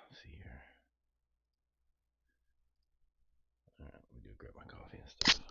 Let's see here. All right, let me go grab my coffee and stuff.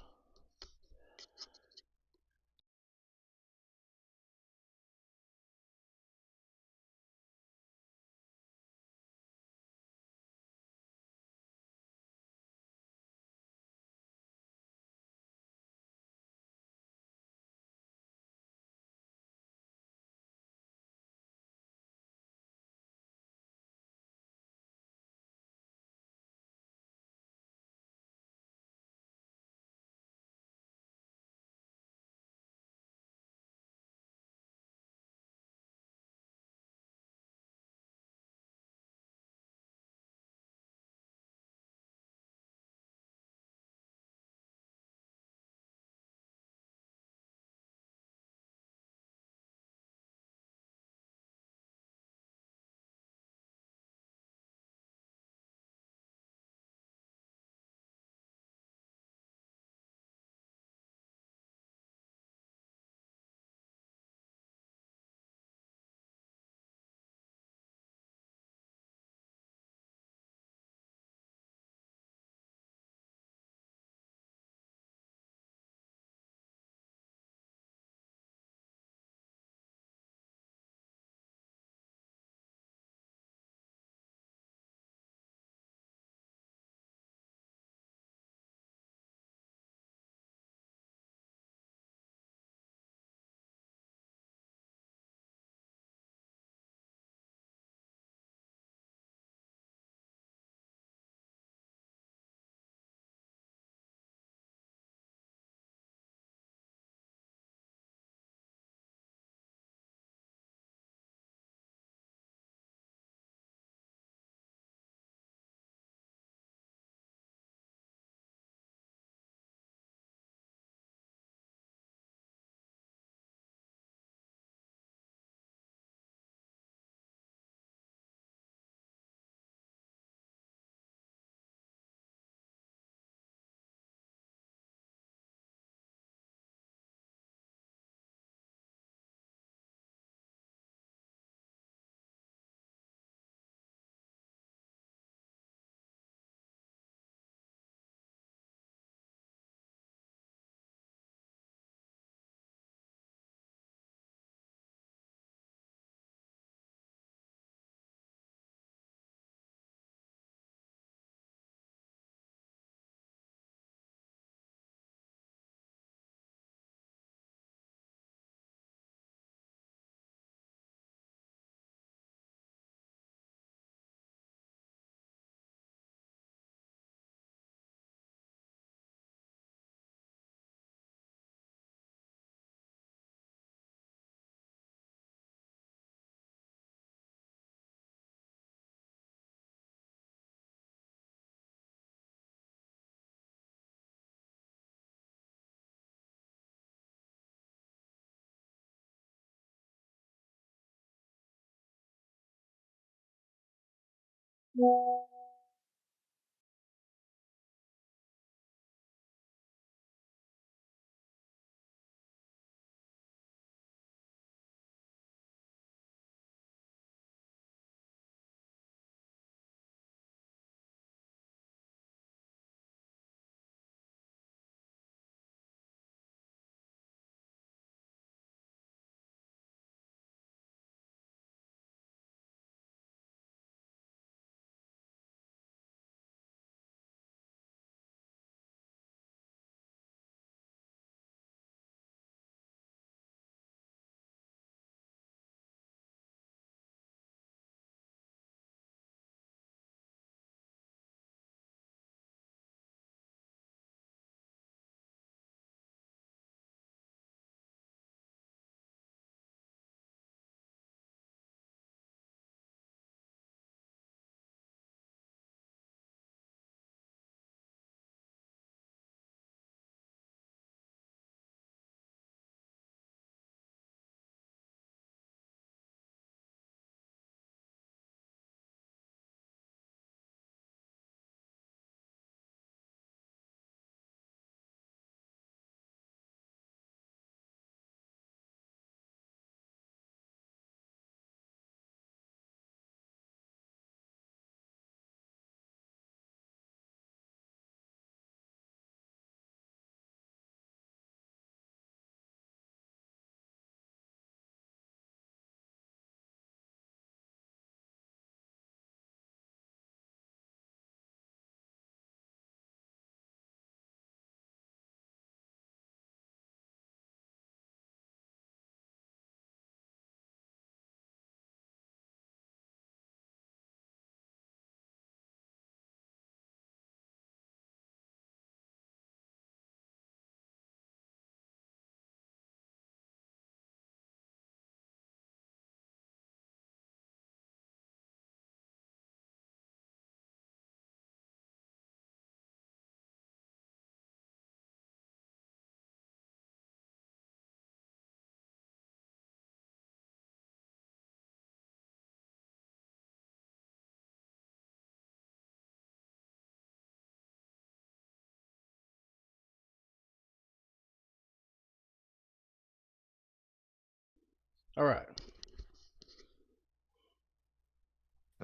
All right.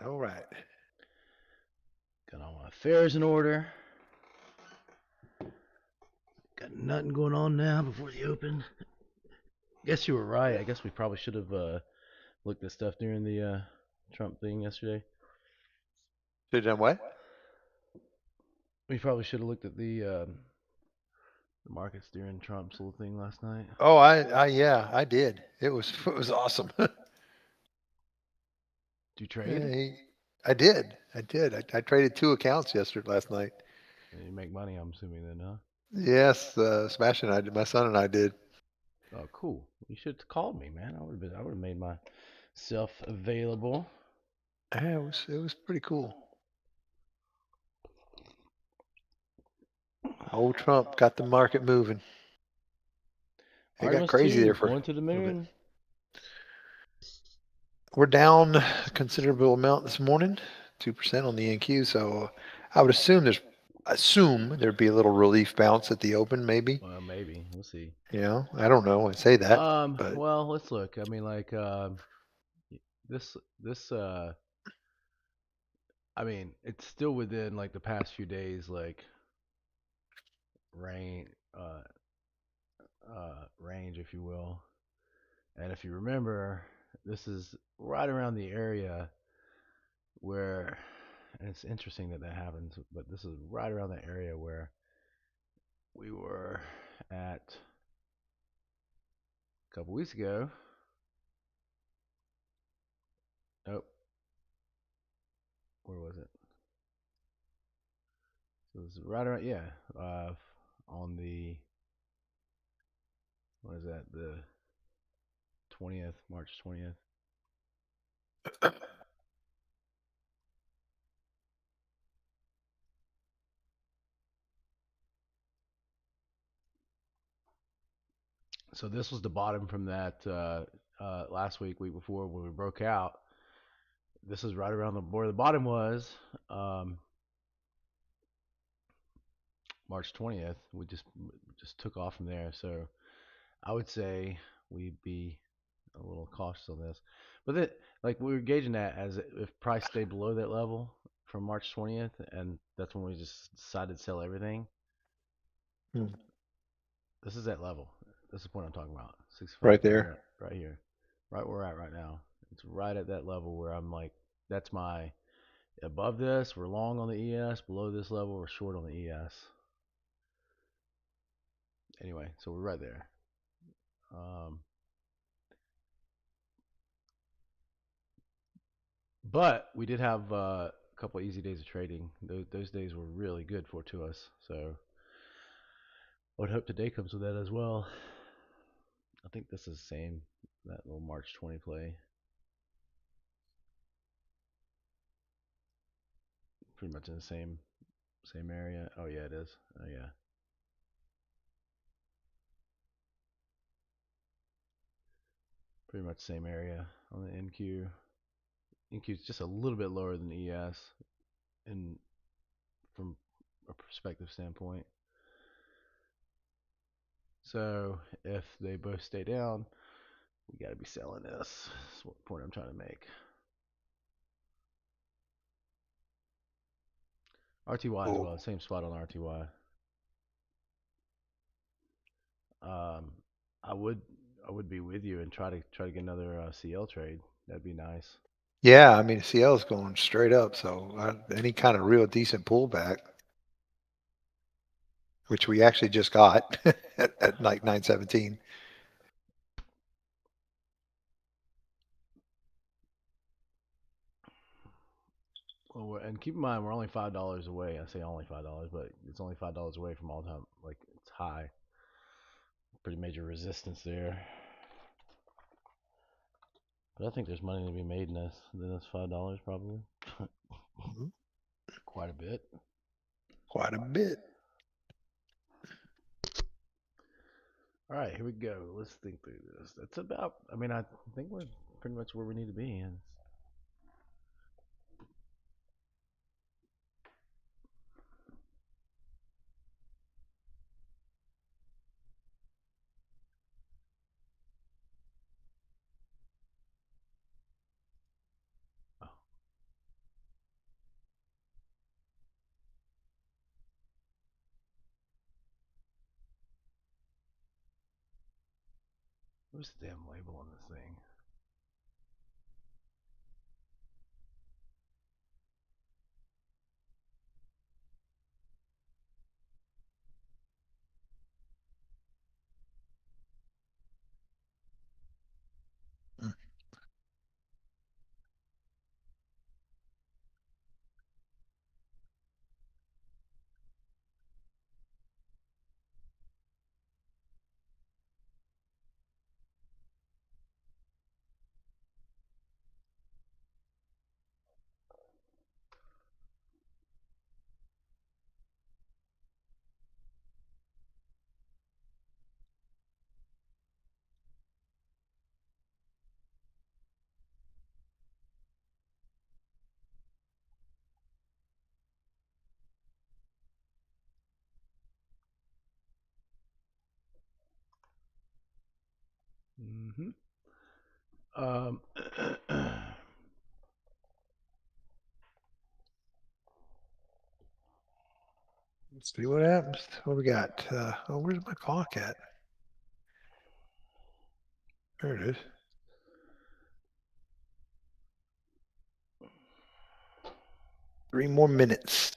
All right. Got all my affairs in order. Got nothing going on now before the open. Guess you were right. I guess we probably should have looked at stuff during the Trump thing yesterday. Should have done what? We probably should have looked at the markets during Trump's little thing last night. Oh, yeah, I did. It was awesome. Did you trade? Yeah, I did. I traded two accounts yesterday last night. You make money, I'm assuming then, huh? Yes, Smash and I did. My son and I did. Oh, cool. You should have called me, man. I would have made myself available. Yeah, it was pretty cool. Old Trump got the market moving. It got Artemis crazy 2 there for a going to the little bit. moon. We're down a considerable amount this morning, 2% on the NQ. So I would assume there'd be a little relief bounce at the open, maybe. Well, maybe we'll see. I don't know. I say that, but Well, let's look. I mean, like, this. I mean, it's still within like the past few days, like rain, range, if you will. And if you remember, this is right around the area where, and it's interesting that that happens, but this is right around the area where we were at a couple weeks ago. Oh, where was it? So it's right around, yeah, on the, what is that, the 20th, March 20th. So this was the bottom from that last week before when we broke out. This is right around where the bottom was, um, March 20th. We just took off from there. So I would say we'd be a little cautious on this. But that, like, we were gauging that as if price stayed below that level from March 20th, and that's when we just decided to sell everything. hmm, This is that level. This is the point I'm talking about. right 65.3 there. right here, right where we're at right now. It's right at that level where I'm like, that's my above this. We're long on the ES. Below this level, we're short on the ES. Anyway, so we're right there. Um, but we did have a couple easy days of trading. Those days were really good to us. So I would hope today comes with that as well. I think this is the same, that little March 20 play. Pretty much in the same area. Oh yeah, it is. Oh yeah. Pretty much same area on the NQ. NQ is just a little bit lower than ES in from a perspective standpoint. So if they both stay down, we got to be selling this. That's what point I'm trying to make. RTY as Oh, well, same spot on RTY. Um, I would I would be with you and try to get another CL trade. That'd be nice. yeah. I mean, CL is going straight up. So any kind of real decent pullback, which we actually just got at like 917. Well, and keep in mind we're only $5 away. I say only $5, but it's only $5 away from all time. Like it's high, pretty major resistance there. But I think there's money to be made in this $5 probably. Mhm. Quite a bit. Quite a bit. All right, here we go. Let's think through this. That's about. I mean, I think we're pretty much where we need to be. And What's the damn label on this thing? Mm-hmm. Um, Let's see what happens. What we got? Oh, where's my clock at? There it is. 3 more minutes.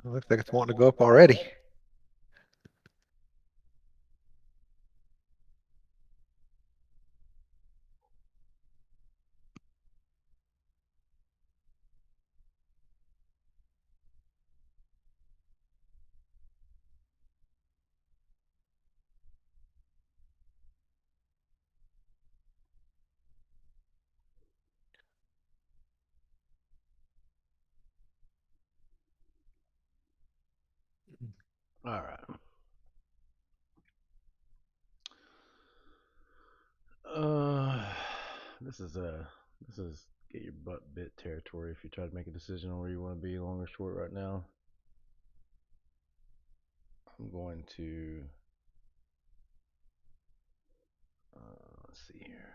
It looks like it's wanting to go up already. all right. Uh, this is this is get your butt bit territory if you try to make a decision on where you want to be, long or short, right now. I'm going to let's see here.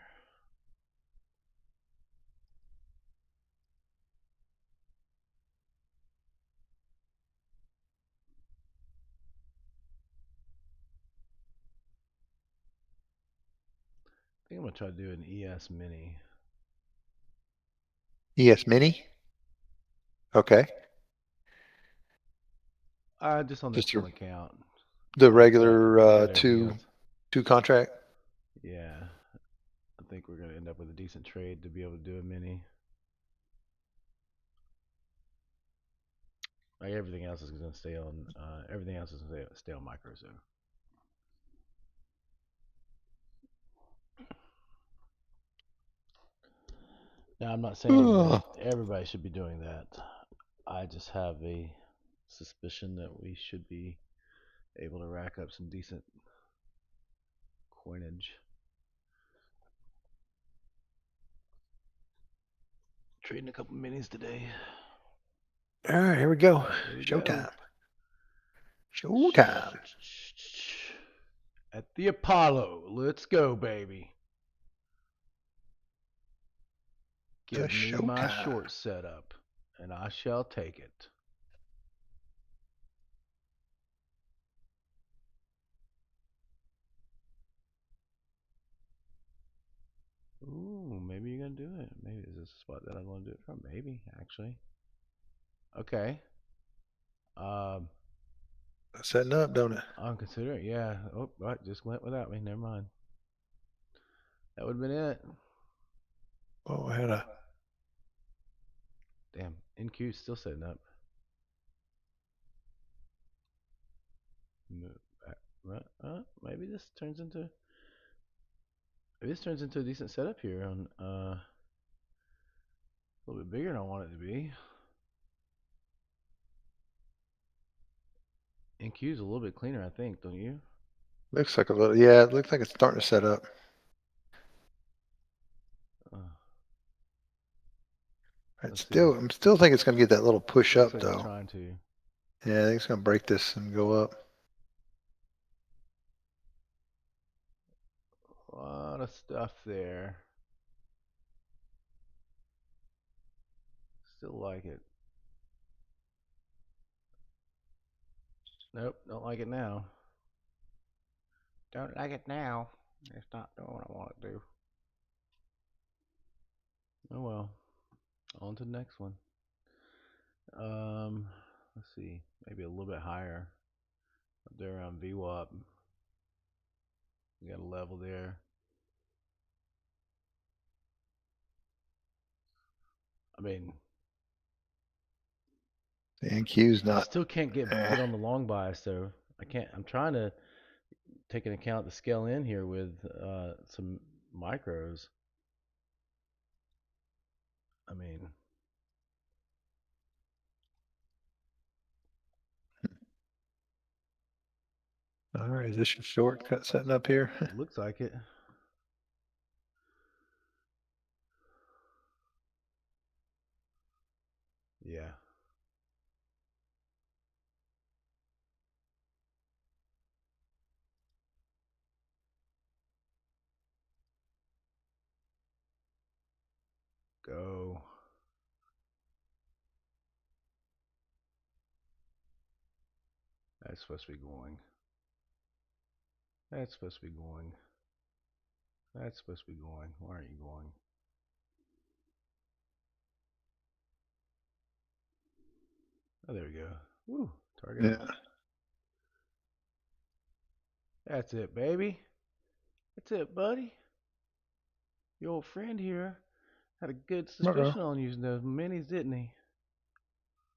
I think I'm gonna try to do an ES Mini. ES Mini. Okay. Just on this Just one account. the I regular got everything else. two contract. Yeah, I think we're gonna end up with a decent trade to be able to do a mini. Like everything else is gonna stay on. Everything else is gonna stay on micro. So now I'm not saying that Oh. everybody should be doing that. I just have a suspicion that we should be able to rack up some decent coinage. Trading a couple minis today. All right, here we go. Here we go. Showtime. Showtime. At the Apollo. Let's go, baby. The Give me my showtime. short setup, and I shall take it. Ooh, maybe you're gonna do it. Maybe is this a spot that I want to do it from? Maybe actually. Okay. Um, Setting up, don't it? I'm considering. Yeah. Oh, right. Just went without me. Never mind. That would have been it. Oh, I had a Damn. NQ still setting up. Maybe this turns into. Maybe this turns into a decent setup here on a little bit bigger than I want it to be. NQ's a little bit cleaner, I think, don't you? Looks like a little, yeah, it looks like it's starting to set up. Uh, It's let's see. still, I'm still think it's going to get that little push Looks up like it's though. trying to. Yeah, I think it's going to break this and go up. A lot of stuff there. Still like it. Nope, don't like it now. Don't like it now. It's not doing what I want it to do. Oh well. On to the next one. Um, let's see. Maybe a little bit higher. Up there around VWAP. We got a level there. I mean, The NQ's I not, still can't eh. get on the long bias though. I can't. I'm trying to take into account the scale in here with some micros. I mean, All right, is this your shortcut setting up here? looks like it. Yeah. Go. That's supposed to be going. That's supposed to be going. That's supposed to be going. Why aren't you going? Oh, there we go. Woo. Target Yeah. on. That's it, baby. That's it, buddy. Your old friend here had a good Uh-oh. suspicion on using those minis, didn't he?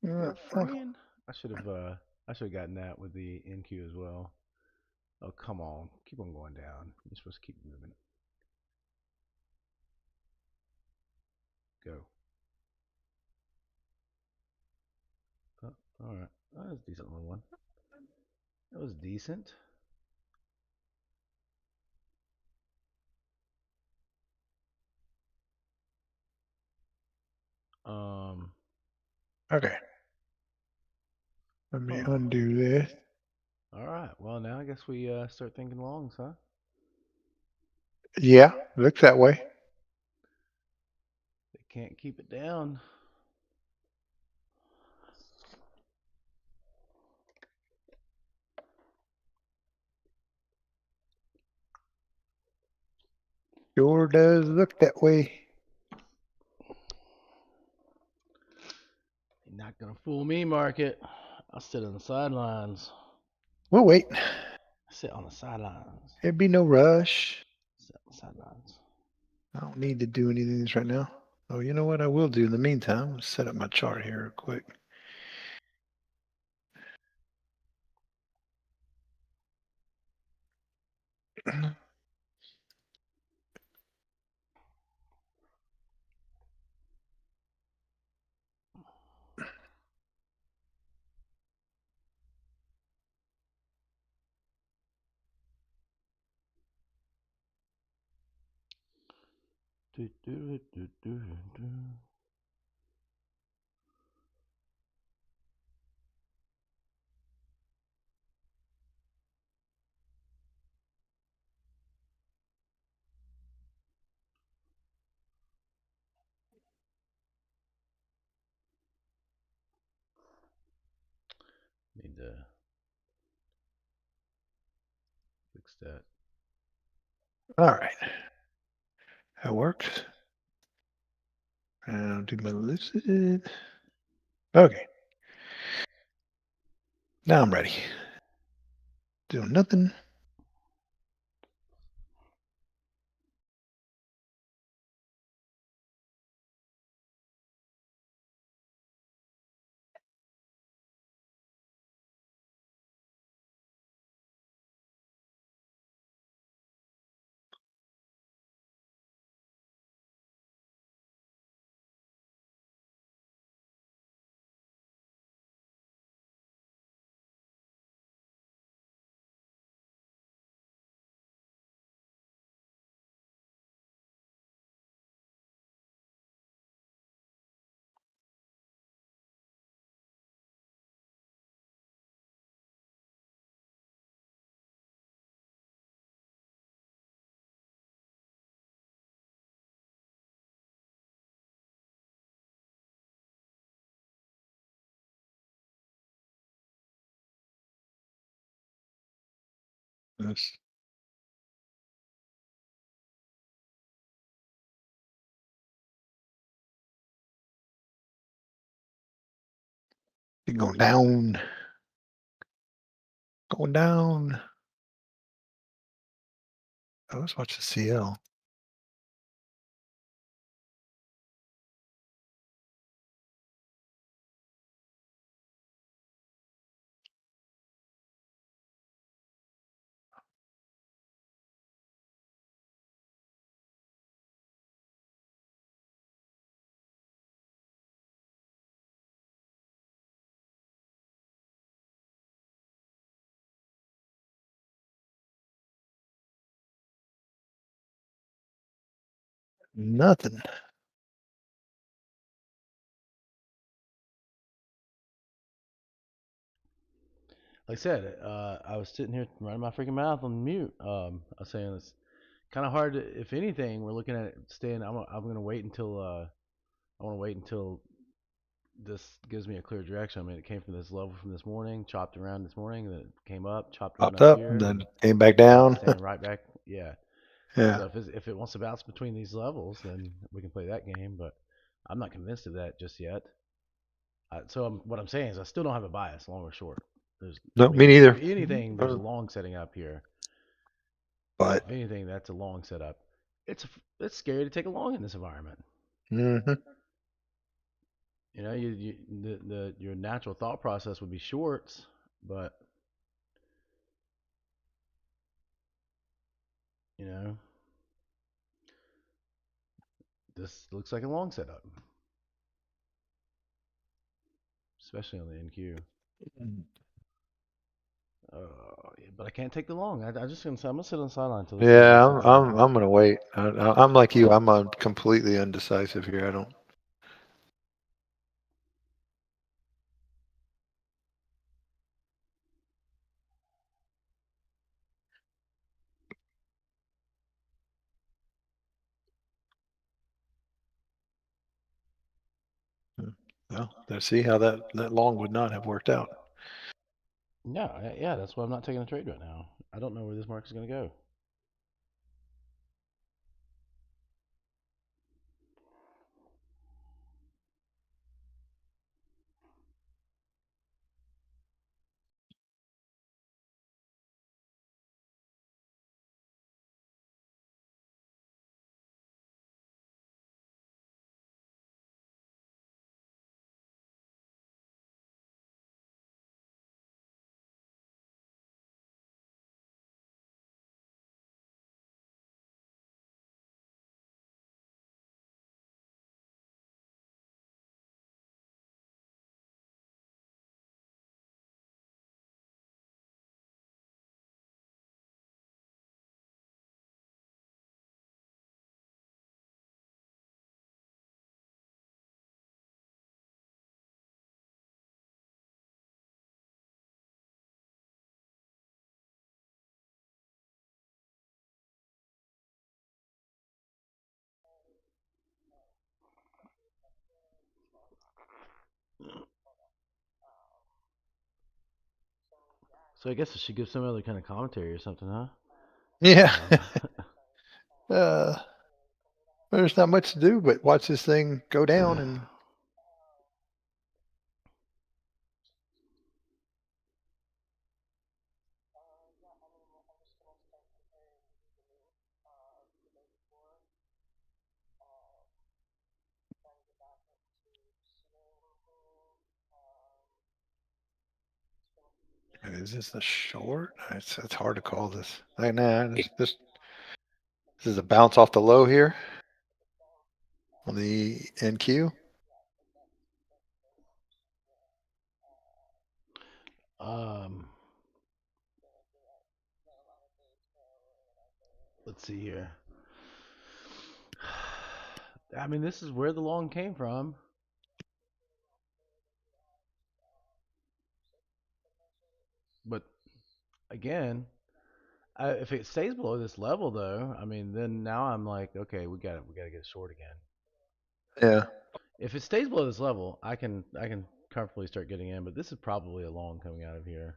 Your Yeah. old friend. I should have gotten that with the NQ as well. Oh, come on. Keep on going down. You're supposed to keep moving. Go. Oh, all right. Oh, that was a decent little one. That was decent. Um, Okay. Let me huh. undo this. All right. Well, now I guess we start thinking longs, huh? Yeah, looks that way. They can't keep it down. Sure does look that way. You're not gonna fool me, market. I'll sit on the sidelines. We'll wait. Sit on the sidelines. There'd be no rush. Sit on the sidelines. I don't need to do anything right now. Oh, you know what I will do in the meantime? Let's set up my chart here real quick. Do, do, do, do, do. Need to fix that. All right. That works. And I'll do my lucid. Okay. Now I'm ready. Doing nothing. It's going down, going down. Oh, let's watch the CL. Nothing. Like I said, I was sitting here running my freaking mouth on mute. I was saying it's kind of hard to, if anything, we're looking at it staying. I'm going to wait until, I want to wait until this gives me a clear direction. I mean, it came from this level from this morning, chopped around this morning, then it came up, chopped around Popped up up and here, then and came back now it's down. staying right back. Yeah. Yeah. So if it wants to bounce between these levels, then we can play that game. But I'm not convinced of that just yet. What I'm saying is I still don't have a bias, long or short. I No, me mean, if neither. anything, there's Uh, a long setting up here. But If anything, that's a long setup. It's scary to take a long in this environment. mhm. You know, your natural thought process would be shorts, but you know, this looks like a long setup, especially on the NQ. But I can't take the long. I just gonna I'm gonna sit on the sideline until this thing Yeah, resets again. I'm gonna wait. I'm like you. I'm completely undecisive here. I don't. Well, let's see how that long would not have worked out. Yeah, yeah, that's why I'm not taking a trade right now. I don't know where this market's gonna go. So I guess I should give some other kind of commentary or something, huh? Yeah. Um, uh, there's not much to do but watch this thing go down and is this a short? It's hard to call this. Like, nah, this is a bounce off the low here on the NQ. um, let's see here. I mean, this is where the long came from, but again, if it stays below this level, though, I mean, then now I'm like, okay, we got to get short again. Yeah. If it stays below this level, I can comfortably start getting in, but this is probably a long coming out of here.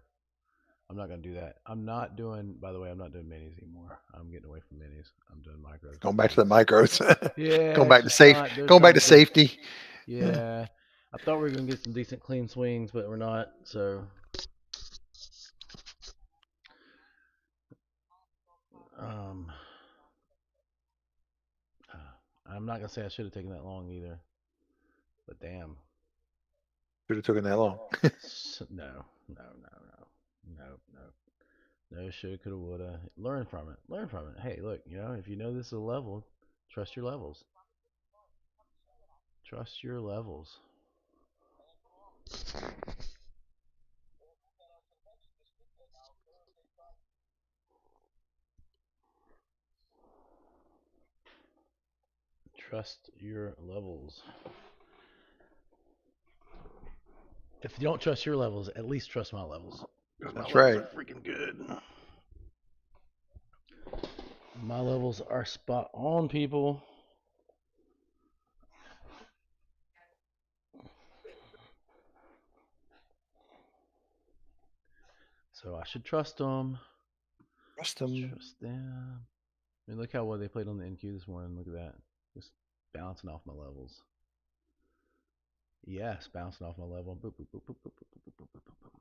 I'm not gonna do that. I'm not doing. By the way, I'm not doing minis anymore. I'm getting away from minis. I'm doing micros Going back to because the micros. yeah, Going it's back to just safe. not. There's Going back not to good. safety. Yeah, I thought we were gonna get some decent clean swings, but we're not. So, um, I'm not gonna say I should have taken that long either. But damn, Should have taken that long. no, no, no, no, no, no. No, shoulda, coulda, woulda. Learn from it. Learn from it. Hey, look, if you know this is a level, trust your levels. Trust your levels. Trust your levels. If you don't trust your levels, at least trust my levels. Because my That's levels right. are freaking good. My levels are spot on, people. So I should trust them. Trust them. Trust them. I mean, look how well they played on the NQ this morning. Look at that. Just bouncing off my levels. Yes, bouncing off my level. Boop, boop, boop, boop, boop, boop, boop, boop, boop, boop.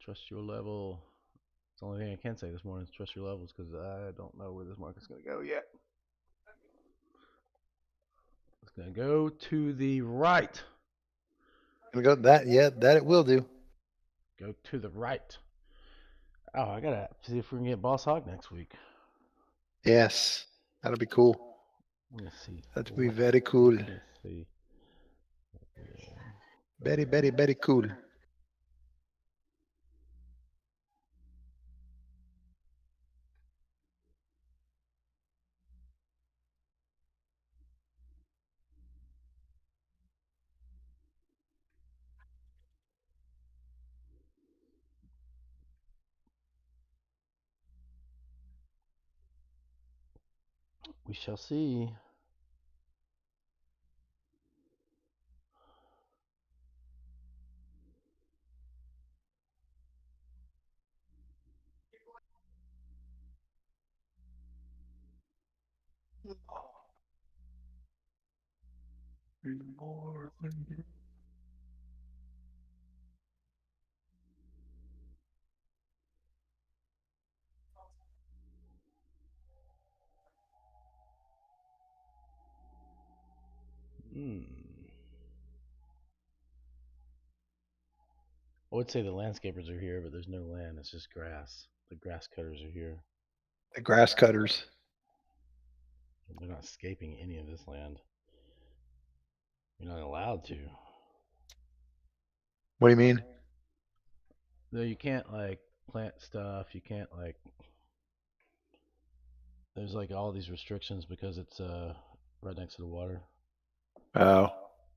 Trust your level. It's the only thing I can say this morning is trust your levels because I don't know where this market's going to go yet. It's going to go to the right. Gonna go that. Yeah, that it will do. Go to the right. Oh, I got to see if we can get Boss Hog next week. Yes, that'll be cool. Let me see. That'll be very cool. Let me see. Very, very, very cool. We shall see. Hmm. I would say the landscapers are here, but there's no land. It's just grass. The grass cutters are here. The grass cutters. They're not scaping any of this land. You're not allowed to. What do you mean? No, you can't like plant stuff. You can't like. There's like all these restrictions because it's right next to the water. Oh,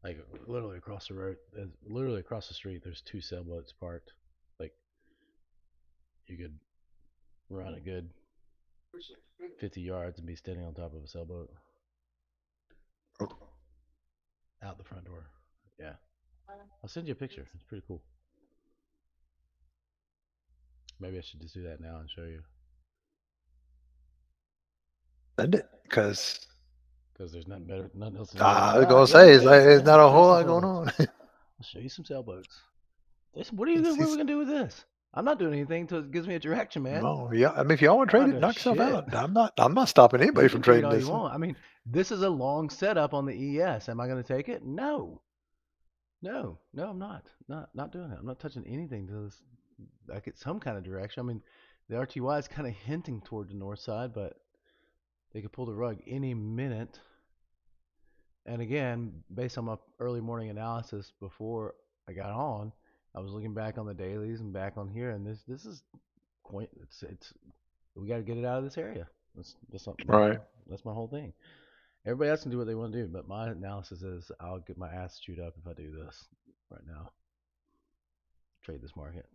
Like literally across the road, literally across the street. There's two sailboats parked. Like you could run a good 50 yards and be standing on top of a sailboat out the front door. Yeah, I'll send you a picture. It's pretty cool. Maybe I should just do that now and show you send it. Because because there's nothing better, nothing else to do I was outside. gonna Yeah, say yeah, it's yeah. not I'll a show you whole some lot going sailboats. on. I'll show you some sailboats. What are you? It's, What are we it's, gonna do with this? I'm not doing anything until it gives me a direction, man. no, yeah. I mean, if y'all want to I'm trade not it, doing knock yourself shit. out. I'm not stopping anybody You from can trade trading all you this. want. I mean, this is a long setup on the ES. Am I going to take it? No, no, no. I'm not. Not doing it. I'm not touching anything until I get some kind of direction. I mean, the RTY is kind of hinting toward the north side, but they could pull the rug any minute. And again, based on my early morning analysis before I got on, I was looking back on the dailies and back on here, and this is point. It's we got to get it out of this area. That's something, Right. that's my whole thing. Everybody else can do what they want to do, but my analysis is I'll get my ass chewed up if I do this right now. Trade this market.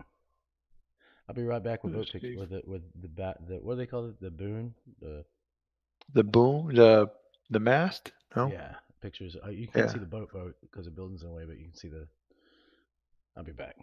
I'll be right back with boat pick with it with the bat. The what do they call it? The boon. The boom, the mast. No. Yeah, pictures. You can't Yeah. see the boat because the building's in the way, but you can see the. I'll be back.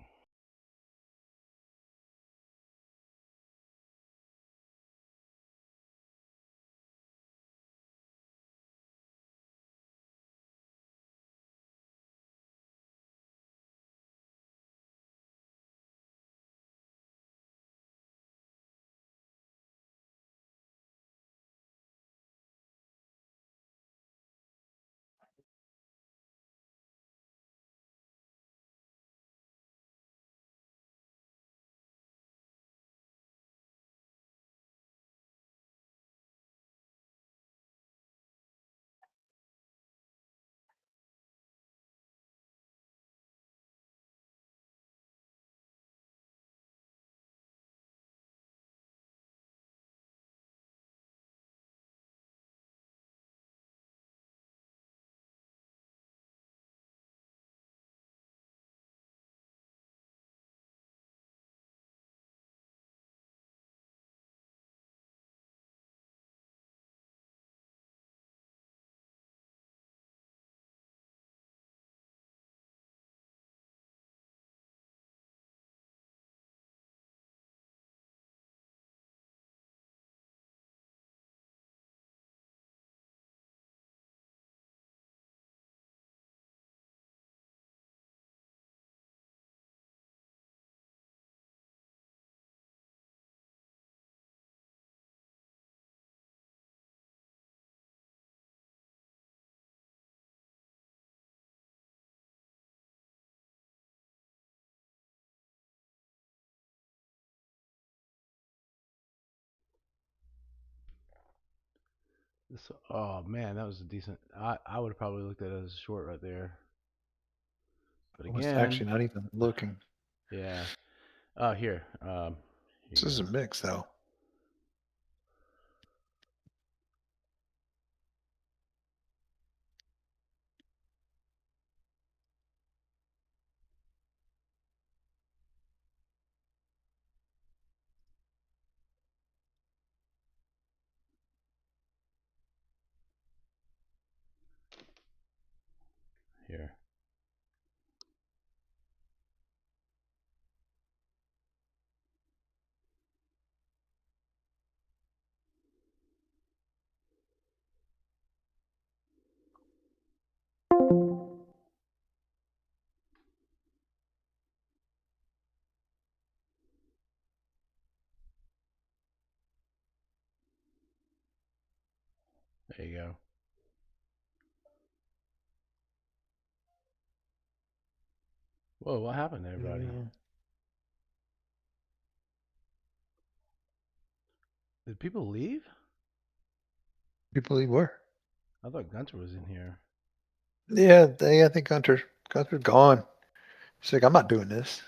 Oh man, that was a decent. I would have probably looked at it as a short right there. But I was again, actually not even looking. yeah. Oh, here. Here This you is a go. mix, though. Here. There you go. Whoa, what happened to everybody? Yeah. Did people leave? People believe where? I thought Gunter was in here. Yeah, I think Gunter's gone. He's like, I'm not doing this.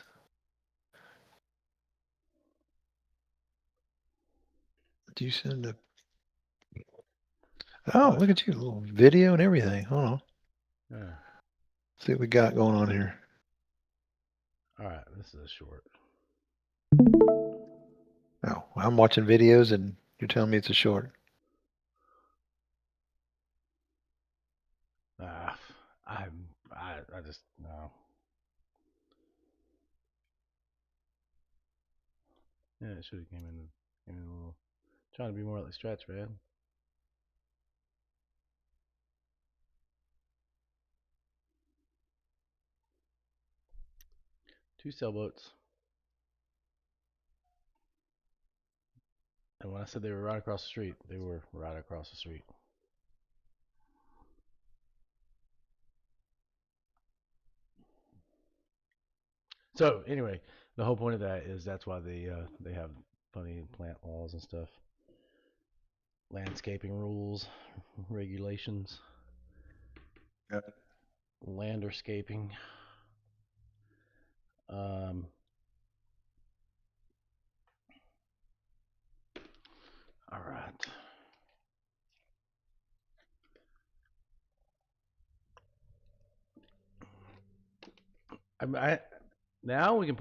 Do you send a? Oh, Oh, look at you, a little video and everything. Hold on, yeah. see what we got going on here. All right, this is a short. Oh, I'm watching videos and you're telling me it's a short. Ah, I just no. Yeah, it should have came in a little. Trying to be more like stretch, man. Two sailboats. And when I said they were right across the street, they were right across the street. So anyway, the whole point of that is that's why they have funny plant laws and stuff, landscaping rules, regulations, Got landerscaping. Um, all right. I now we can.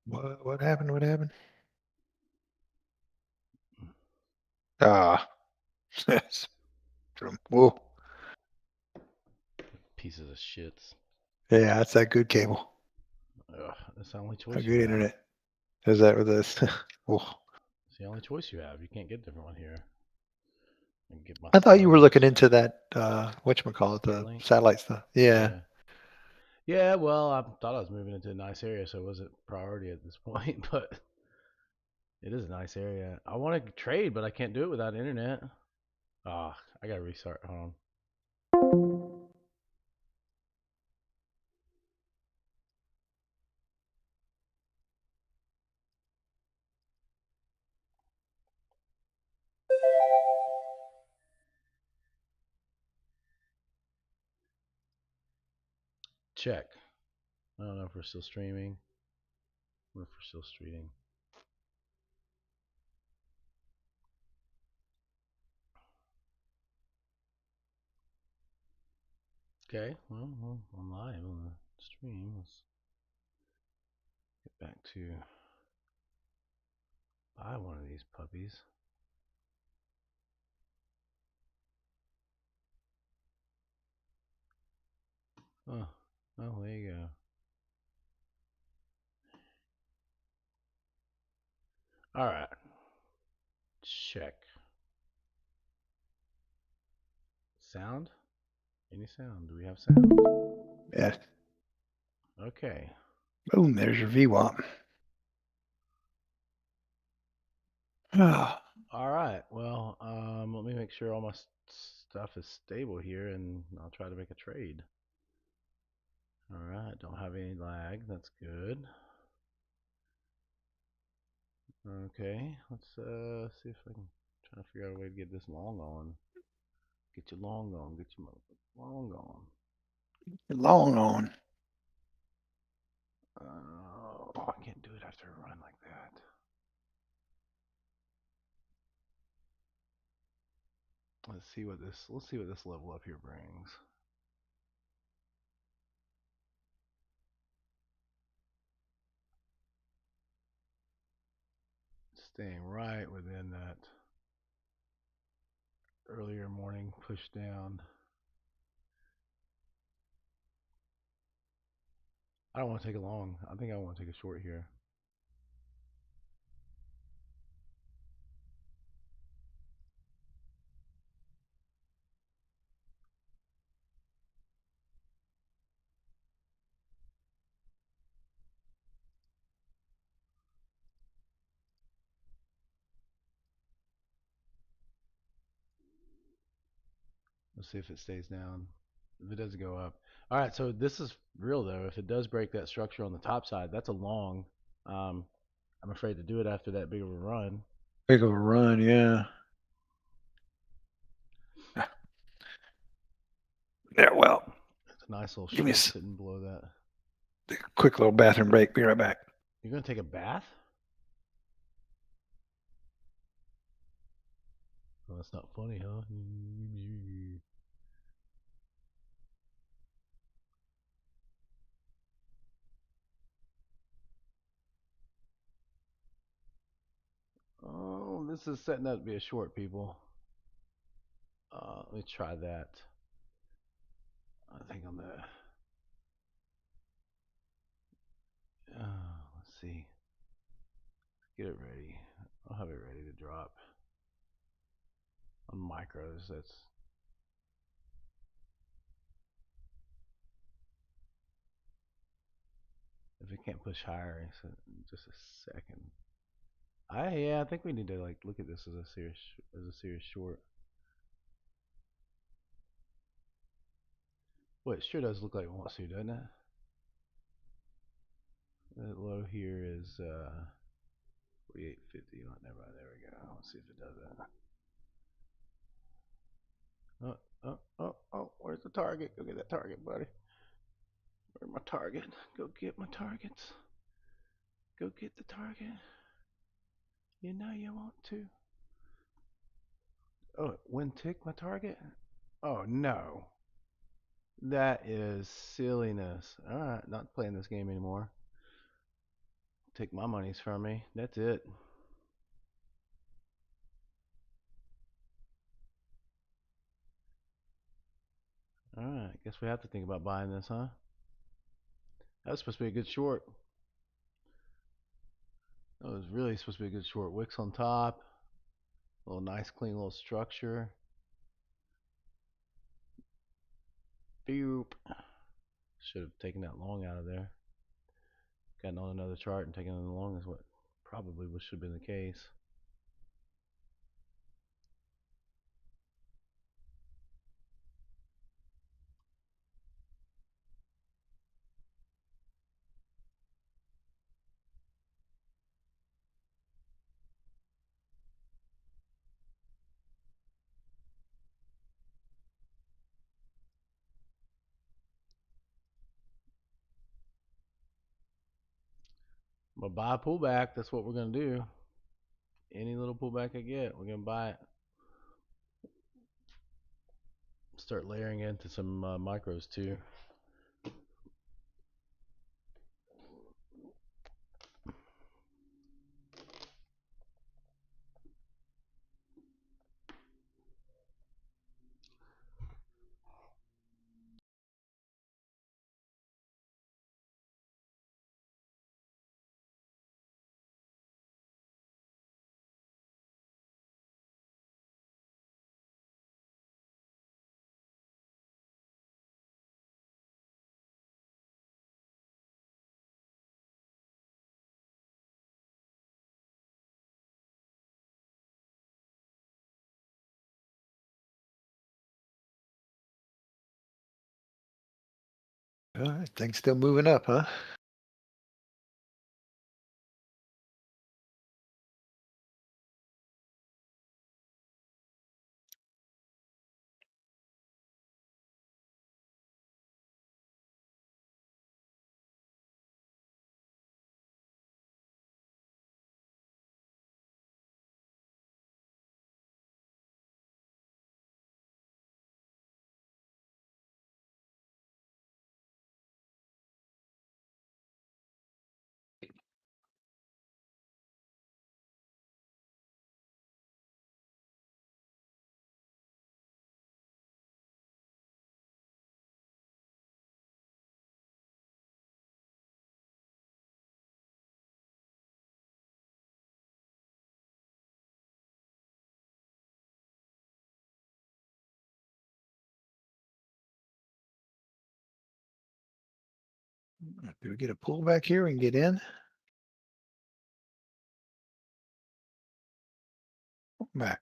What happened? What happened? Ah, yes. Whoa. Pieces of shits. Yeah, that's that good cable. Ugh, that's the only A choice you good have. internet. Is that with this? Oh. It's the only choice you have. You can't get a different one here. I can get my I thought you were looking Starlinks, into that whatchamacallit, the Starlink. satellite stuff. Yeah. Yeah. Yeah, well, I thought I was moving into a nice area, so it wasn't priority at this point, but it is a nice area. I want to trade, but I can't do it without internet. Ah, I gotta restart. Hold on. Check. I don't know if we're still streaming. What if we're still streaming? Okay, well, I'm live on the stream. Let's get back to buy one of these puppies. Oh, oh, there you go. All right. Check. Sound? Any sound? Do we have sound? Yeah. Okay. Boom. There's your VWAP. Ah, All right. Well, let me make sure all my stuff is stable here, and I'll try to make a trade. All right. Don't have any lag. That's good. Okay. Let's see if I can try to figure out a way to get this long on. Get your long on. Get your long on. long on. Oh, I can't do it after a run like that. Let's see what this level up here brings. Staying right within that earlier morning push down. I don't want to take a long. I think I want to take a short here. Let's see if it stays down. If it doesn't go up. All right, so this is real though. If it does break that structure on the top side, that's a long. Um, I'm afraid to do it after that big of a run. Big of a run, yeah. Yeah, well, It's a nice little give me strip sitting below that. a quick little bathroom break. Be right back. You're gonna take a bath? Oh, that's not funny, huh? Oh, this is setting up to be a short, people. Let me try that. I think on the. Let's see. Get it ready. I'll have it ready to drop on micros. That's if it can't push higher. So just a second. I think we need to like look at this as a serious short. Well, it sure does look like it wants to, doesn't it? That low here is 48.50. Oh, never mind. There we go. Let's see if it does that. Oh, where's the target? Go get that target, buddy. Where's my target? Go get my targets. Go get the target. You know you want to. Oh, when tick my target? Oh no. That is silliness. Alright, not playing this game anymore. Take my monies from me. That's it. Alright, guess we have to think about buying this, huh? That was supposed to be a good short. That was really supposed to be a good short. Wicks on top. A little nice, clean little structure. Boop. Should have taken that long out of there. Gotten on another chart and taken it long is what probably should have been the case. But buy a pullback, that's what we're gonna do. Any little pullback I get, we're gonna buy it. Start layering into some micros too. All right, things still moving up, huh? Do we get a pullback here and get in? Back.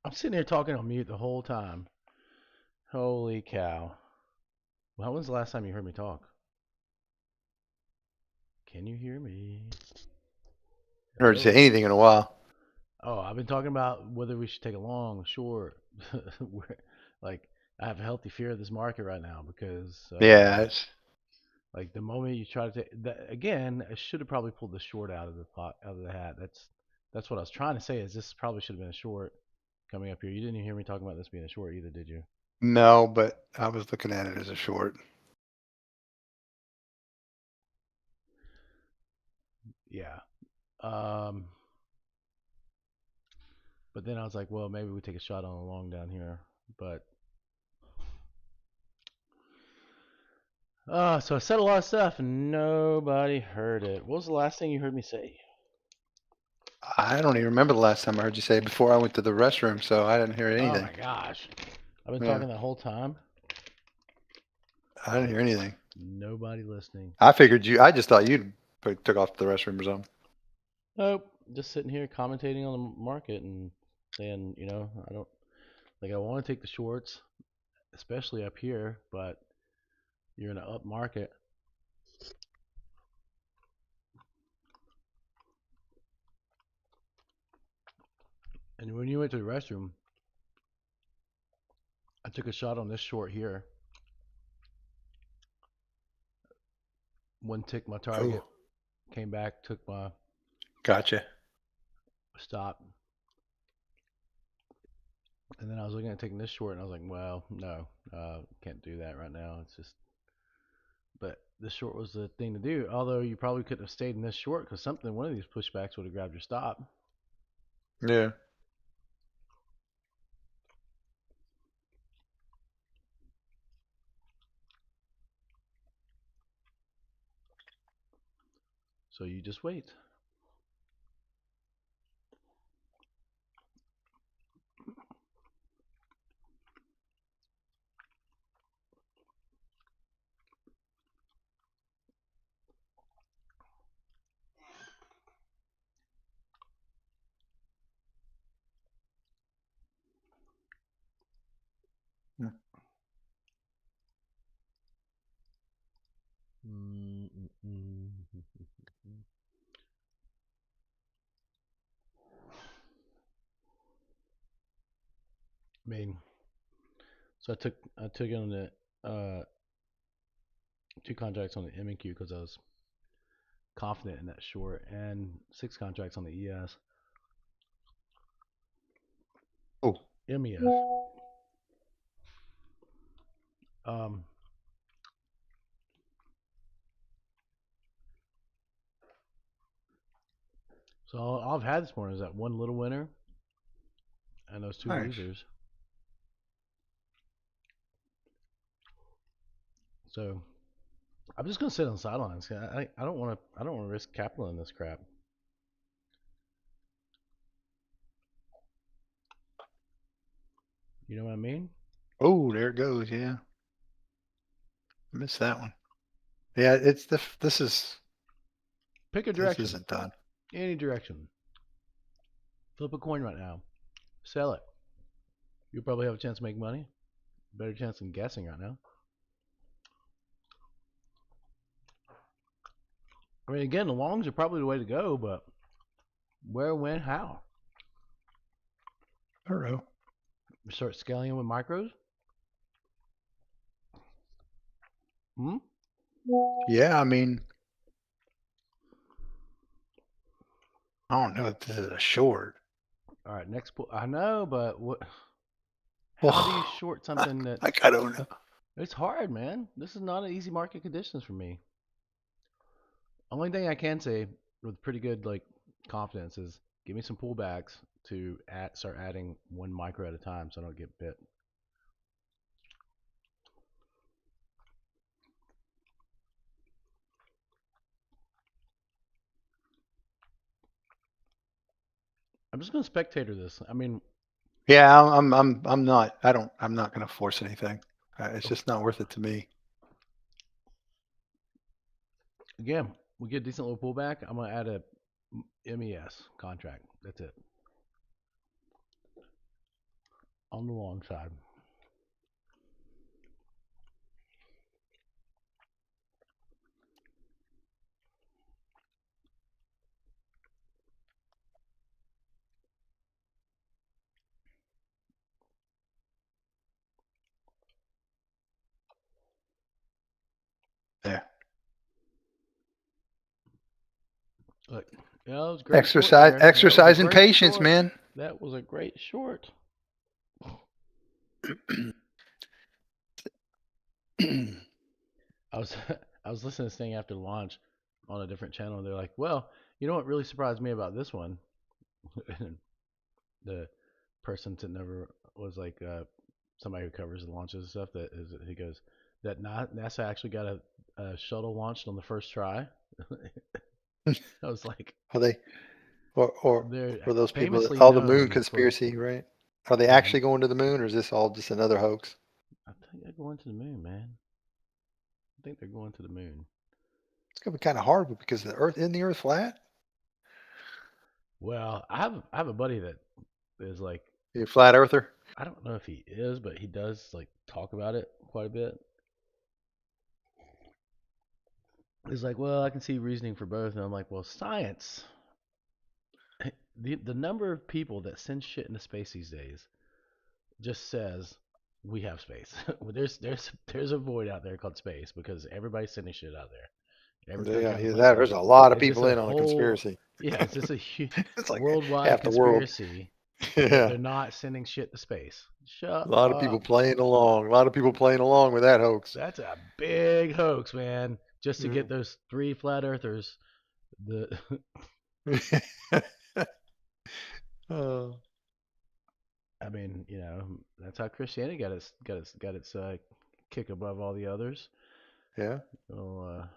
I'm sitting here talking on mute the whole time. Holy cow. Well, when's the last time you heard me talk? Can you hear me? I heard you say Hello? anything in a while. Oh, I've been talking about whether we should take a long, short. Like, I have a healthy fear of this market right now because, Yeah, it's like, the moment you try to take that again, I should have probably pulled the short out of the pot, out of the hat. That's what I was trying to say. Is this probably should have been a short coming up here? You didn't hear me talking about this being a short either, did you? no, but I was looking at it as a short. Yeah. But then I was like, well, maybe we take a shot on a long down here. But so I said a lot of stuff and nobody heard it. What was the last thing you heard me say? I don't even remember the last time I heard you say it before I went to the restroom, so I didn't hear Oh anything. my gosh. I've been Yeah, talking that whole time. I didn't Like hear anything. nobody listening. I figured you. I just thought you took off to the restroom or something. Nope. Just sitting here commentating on the market and saying, I don't like I want to take the shorts, especially up here, but you're in an up market. And when you went to the restroom, I took a shot on this short here one tick my target, Oh, came back, took my gotcha. stop, and then I was looking at taking this short, and I was like, well, no, can't do that right now. It's just, but this short was the thing to do. Although you probably couldn't have stayed in this short because something, one of these pushbacks would have grabbed your stop. Yeah. So you just wait. Mm. I mean, so I took it on the uh, two contracts on the M and Q because I was confident in that short, and six contracts on the ES, Oh, MES. Um, so all I've had this morning is that one little winner and those two nice. losers. So I'm just gonna sit on the sidelines. I don't want to. I don't want to risk capital in this crap. You know what I mean? Oh, there it goes. Yeah. Missed that one. Yeah, it's Pick a this direction, isn't done. any direction. Flip a coin right now. Sell it. You'll probably have a chance to make money. Better chance than guessing right now. I mean, again, the longs are probably the way to go, but where, when, how? I don't know. Start scaling with micros. Hmm. Yeah, I mean, I don't know if this is a short. All right, next pull. I know, but what? How do you Oh, short something I that's? don't know. It's hard, man. This is not an easy market conditions for me. Only thing I can say with pretty good like confidence is give me some pullbacks to start adding one micro at a time so I don't get bit. I'm just gonna spectator this. I mean, Yeah, I'm not. I'm not going to force anything. It's oh, just not worth it to me. again, we get a decent little pullback. I'm gonna add a MES contract. That's it on the long side. Yeah. Look, you know, it was a great short there. That was a Exercise in great patience, short. man. That was a great short. I was I was listening to this thing after launch on a different channel. And they're like, "Well, you know what really surprised me about this one?" The person that never was like somebody who covers the launches and stuff. That is, he goes that NASA actually got a shuttle launched on the first try. I was like, Are they or they're for those people that famously all the moon known for. conspiracy, right? Are they Yeah, actually going to the moon, or is this all just another hoax? I think they're going to the moon, man. I think they're going to the moon. It's gonna be kind of hard because the Earth isn't the Earth flat? Well, I have a buddy that is like, You a flat earther? I don't know if he is, but he does like talk about it quite a bit. He's like, well, I can see reasoning for both, and I'm like, well, science. The number of people that send shit into space these days just says we have space. there's a void out there called space because everybody's sending shit out there. Everybody's Yeah, got a yeah, bunch that of. there's a lot of Is this people a in on a whole? conspiracy. Yeah, is this a It's like worldwide half the world. conspiracy that Yeah, they're not sending shit to space? a Shut lot of people up. playing along. A lot of people playing along with that hoax. That's a big hoax, man. Just to get Mm. those three flat earthers. The Oh, I mean, that's how Christianity got its kick above all the others. yeah. Little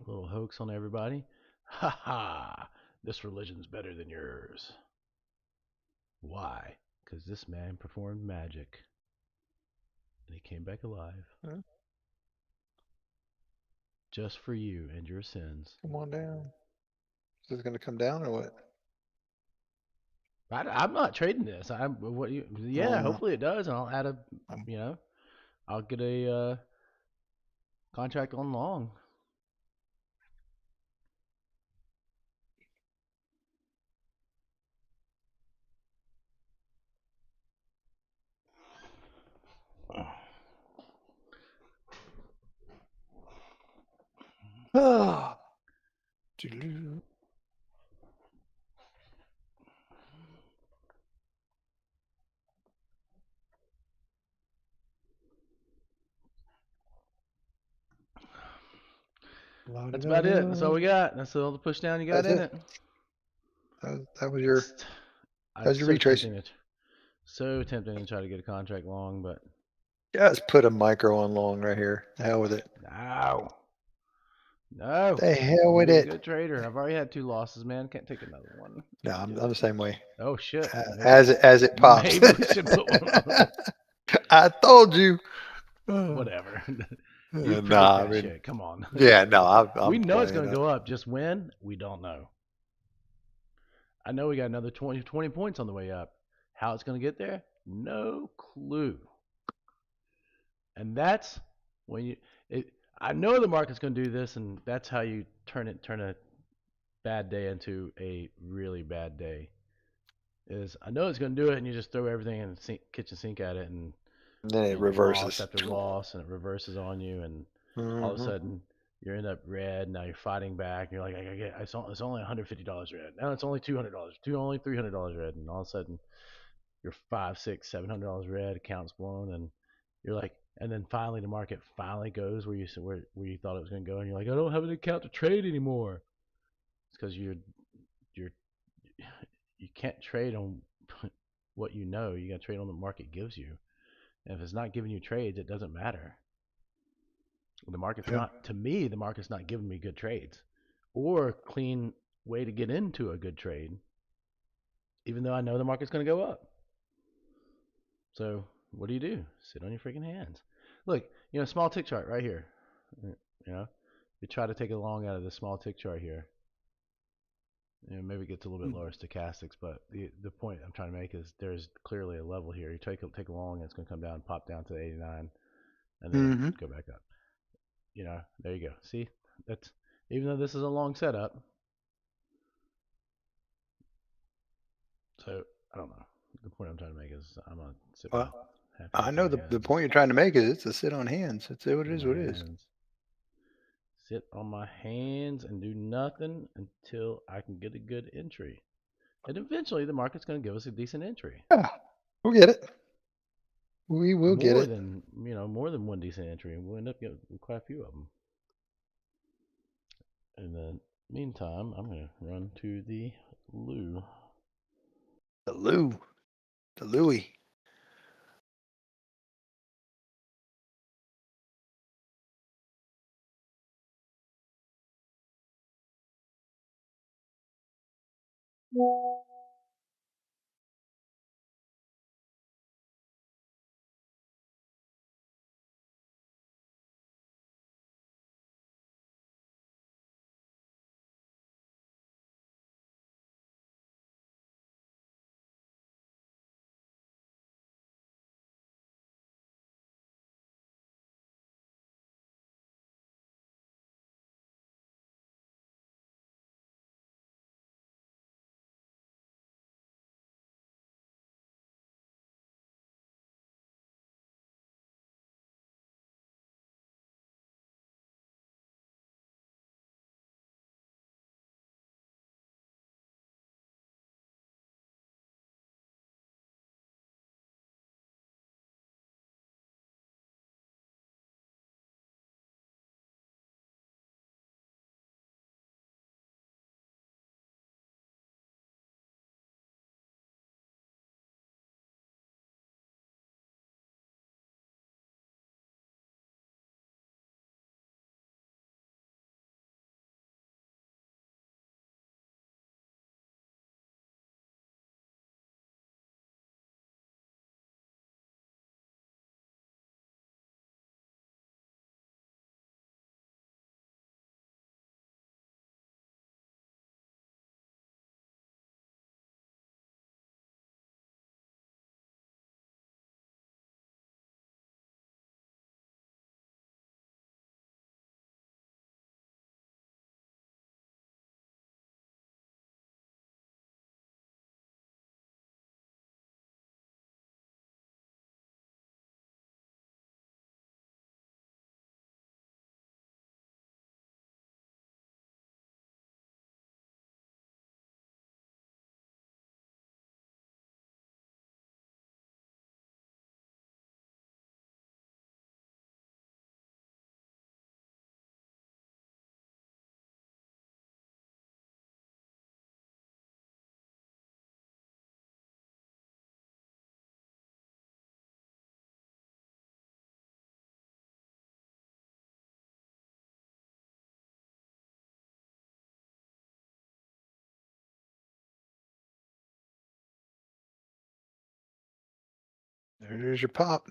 little hoax on everybody. Ha ha! This religion's better than yours. Why? Because this man performed magic and he came back alive Huh? just for you and your sins. Come on down. Is this going to come down or what? I'm not trading this. I Yeah, don't know. hopefully it does, and I'll add Um, you know, I'll get a contract on long. Ah, doo-doo. That's about it. La-da-da-da. That's all we got. That's all the push down you got That's in it. it. That was your It's that was it's your so retrace. tempting. So tempting to try to get a contract long, but Just put a micro on long right here. The hell with it. no, no. The I'm hell gonna with be a it. good trader. I've already had two losses, man. Can't take another one. No, Can't do I'm it. the same way. Oh shit. As it pops. Maybe we should put one on. I told you. Whatever. You predict Nah, I that mean, shit. Come on. yeah, no, We I'm know it's playing gonna it. go up. Just when we don't know. I know we got another 20 points on the way up. How it's gonna get there? No clue. And that's when you. It, I know the market's going to do this, and that's how you turn a bad day into a really bad day. Is I know it's going to do it, and you just throw everything in the kitchen sink at it, and And then it loss reverses. after loss, and it reverses on you, and all of a Hmm. sudden you end up red. Now you're fighting back. And you're like, I get, it's only $150 red. Now it's only $200, only $300 red, and all of a sudden you're five, six, $700 red, accounts blown, and you're like, and then finally the market finally goes where you thought it was going to go, and you're like, I don't have an account to trade anymore. It's because you're you can't trade on what you know. You got to trade on the market gives you. And if it's not giving you trades, it doesn't matter. The market's Yeah. not to me. The market's not giving me good trades or clean way to get into a good trade, even though I know the market's going to go up. So what do? Sit on your freaking hands. Look, small tick chart right here. You know, you try to take a long out of this small tick chart here. Maybe it gets a little bit lower stochastics, but the point I'm trying to make is there's clearly a level here. You take a long, and it's going to come down, pop down to 89, and then Hmm. go back up. There you go. See, that's even though this is a long setup. So I don't know. The point I'm trying to make is I'm gonna sit my Well, happy I ass on know my the hands. point you're trying to make is it's a sit on hands. It's what it On is. my What it is. hands. Sit on my hands and do nothing until I can get a good entry. And eventually the market's going to give us a decent entry. Yeah, we'll get it. We will get More it. than, more than one decent entry. We'll end up getting quite a few of them. In the meantime, I'm going to run to the loo. The Lou, the Louie. There's your pop.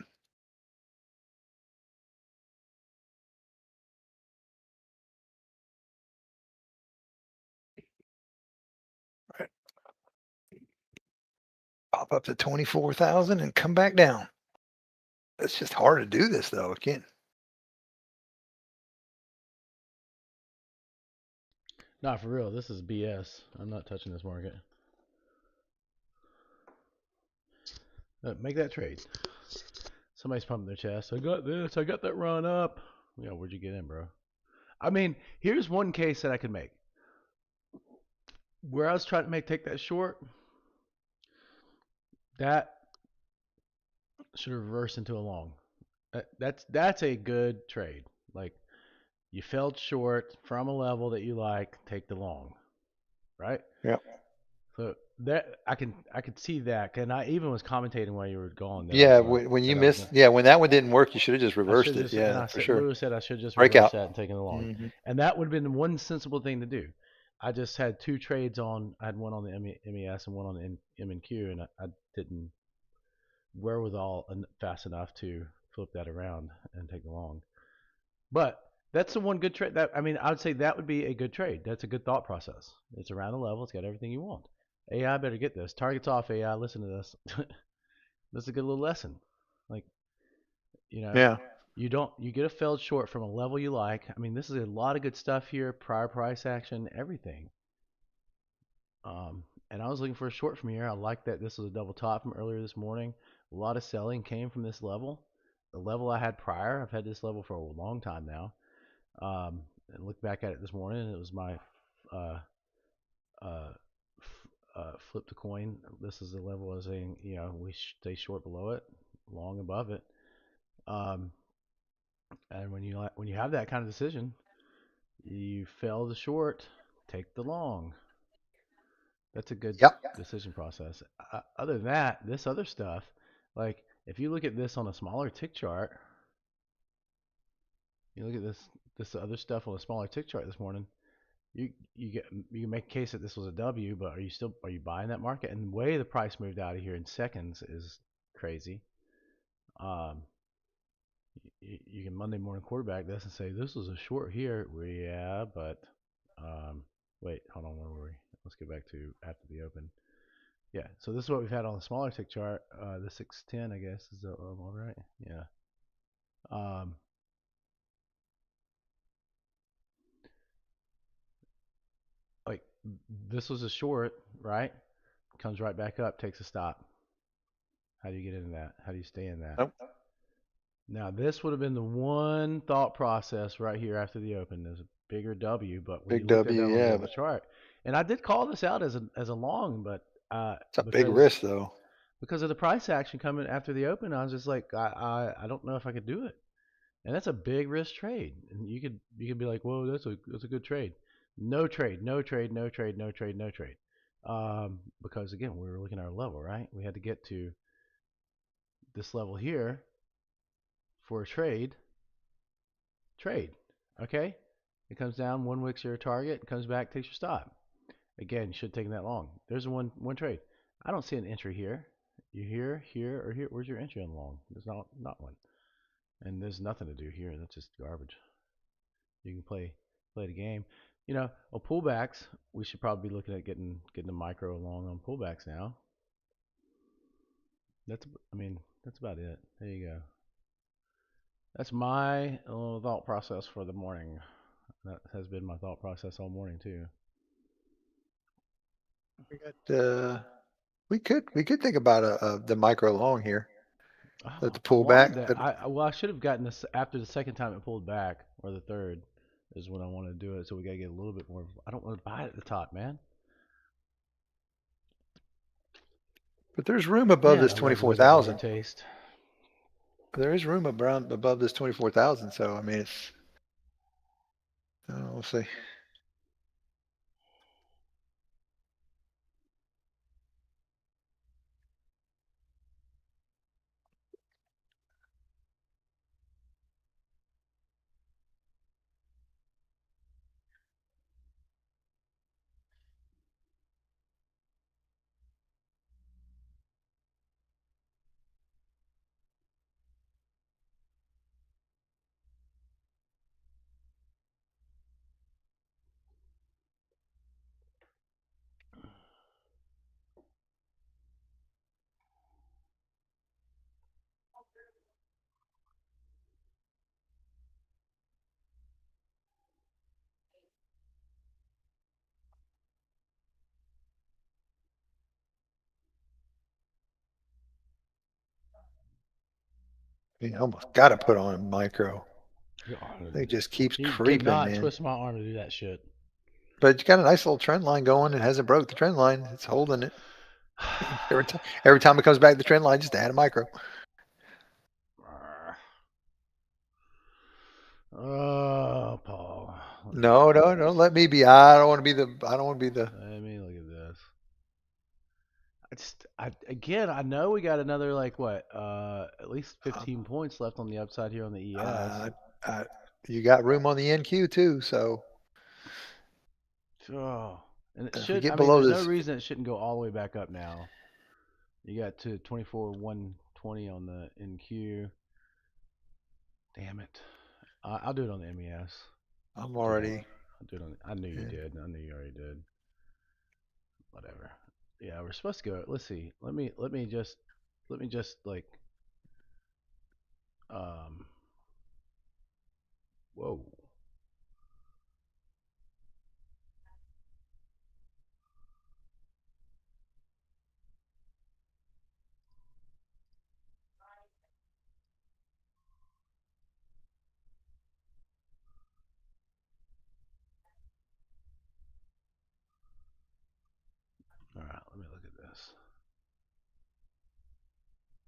Right. Pop up to 24,000 and come back down. It's just hard to do this though. Again, Not for real. This is BS. I'm not touching this market. Make that trade. Somebody's pumping their chest. I got this. I got that run up. Yeah, where'd you get in, bro? I mean, here's one case that I could make. Where I was trying to take that short, that should reverse into a long. That's a good trade. Like you fell short from a level that you like, take the long, right? yeah, So that I could see that, and I even was commentating while you were gone that I was yeah. gonna When you that I was missed, gonna yeah, when that one didn't work, you should have just I should reversed it. just and Yeah, I for said sure. literally said I should just reverse Breakout. that and take it along, Hmm. and that would have been the one sensible thing to do. I just had two trades on. I had one on the MES and one on the MNQ, and I didn't wherewithal fast enough to flip that around and take the long. But that's the one good trade. That I mean, I would say that would be a good trade. That's a good thought process. It's around the level. It's got everything you want. AI better get this. Targets off. AI, listen to this. This is a good little lesson. Like you know, Yeah. you get a failed short from a level you like. I mean, this is a lot of good stuff here. Prior price action, everything. And I was looking for a short from here. I like that this was a double top from earlier this morning. A lot of selling came from this level. The level I had prior, I've had this level for a long time now. And looked back at it this morning, and it was my uh, uh, flip the coin. This is the level I was saying, we stay short below it, long above it. Um, and when you have that kind of decision, you fail the short, take the long. That's a good Yep. decision process. Other than that, this other stuff, like if you look at this on a smaller tick chart, you look at this other stuff on a smaller tick chart this morning. You can make a case that this was a W, but are you buying that market? And the way the price moved out of here in seconds is crazy. Um, you can Monday morning quarterback this and say this was a short here. Well, yeah, but um, wait, hold on, where were we? Let's get back to after the open. Yeah, so this is what we've had on the smaller tick chart. The 610, I guess, is all right. Yeah. Um, like this was a short, right? Comes right back up, takes a stop. How do you get into that? How do you stay in that? Nope. Now, this would have been the one thought process right here after the open. There's a bigger W, but when you Big looked at W. that on a Yeah, double but chart, and I did call this out as a long, but it's a big because risk though. because of the price action coming after the open, I was just like, I don't know if I could do it, and that's a big risk trade. And you could be like, whoa, that's a good trade. No trade, no trade, no trade, no trade, no trade. Because again, we were looking at our level, right? We had to get to this level here for a trade. Trade. Okay? It comes down, one wicks your target, comes back, takes your stop. Again, you should have taken that long. There's one trade. I don't see an entry here. You here, or here. Where's your entry on long? There's not one. And there's nothing to do here. That's just garbage. You can play the game. On pullbacks, we should probably be looking at getting a micro along on pullbacks now. That's about it. There you go. That's my thought process for the morning. That has been my thought process all morning too. We got. We could think about the micro long here. Let the I wanted pullback. that. I should have gotten this after the second time it pulled back, or the third is when I wanted to do it. So we gotta get a little bit more. I don't want to buy it at the top, man. But there's room above Man, this I love twenty-four losing bad thousand. taste. There is room around above this 24,000. So I mean, it's. We'll see. You almost got to put on a micro. God, It just keeps he creeping, cannot man. twist my arm to do that shit. But you got a nice little trend line going. It hasn't broke the trend line. It's holding it. Every time it comes back to the trend line, just add a micro. Oh, Paul. No, no, don't let me be. I don't want to be the. I don't want to be the. Let me look at this. Again, I know we got another like what, at least Um, 15 points left on the upside here on the ES. uh, uh, you got room on the NQ too. So Oh, and it if we should. get I mean, below there's no this, reason it shouldn't go all the way back up now. You got to 24 120 on the NQ. Damn it. I'll do it on the MES. I'm Do that. already. I'll do it on. I knew you Yeah. did. I knew you already did. Whatever. Yeah, we're supposed to go. Let's see. Let me just like um. Whoa. All right. Let me look at this.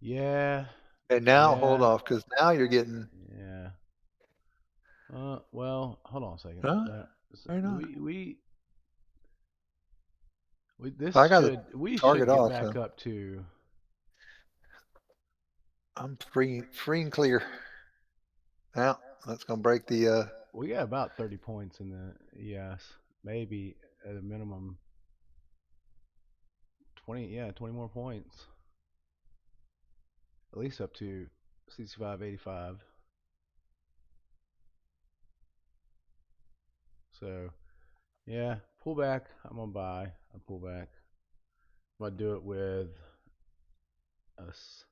Yeah. And now hold Yeah. off because now you're getting. Yeah. Well, hold on a second. Huh? No, Why not? we this I got the should we target should get off, back so up to. I'm free and clear. Now that's gonna break the. We got about 30 points in the ES, maybe at a minimum 20. Yeah, 20 more points, at least up to 65.85. So yeah, pull back. I'm gonna buy. I pull back. I'm gonna do it with us.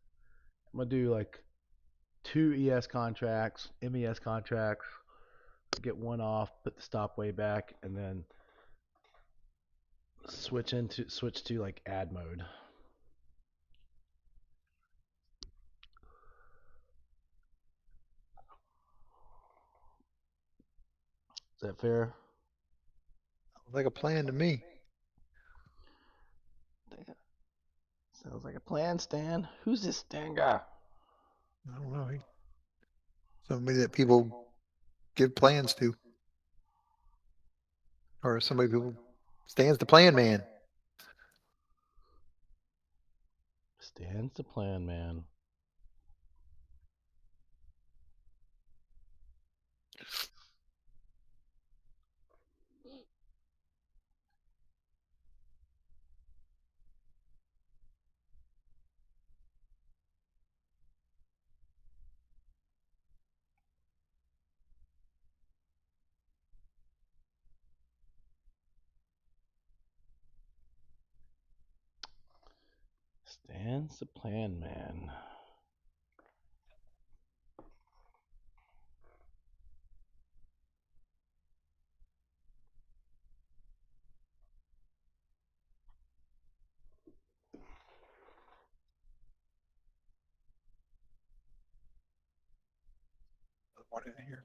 I'm gonna do like two ES contracts, MES contracts, get one off, put the stop way back, and then switch to like ad mode. Is that fair? Like a plan to me. Sounds like a plan, Stan. Who's this Stan guy? I don't know. Somebody that people give plans to, or somebody who stands the plan man. Stan's the plan, man. Stan's the plan, man. One in here.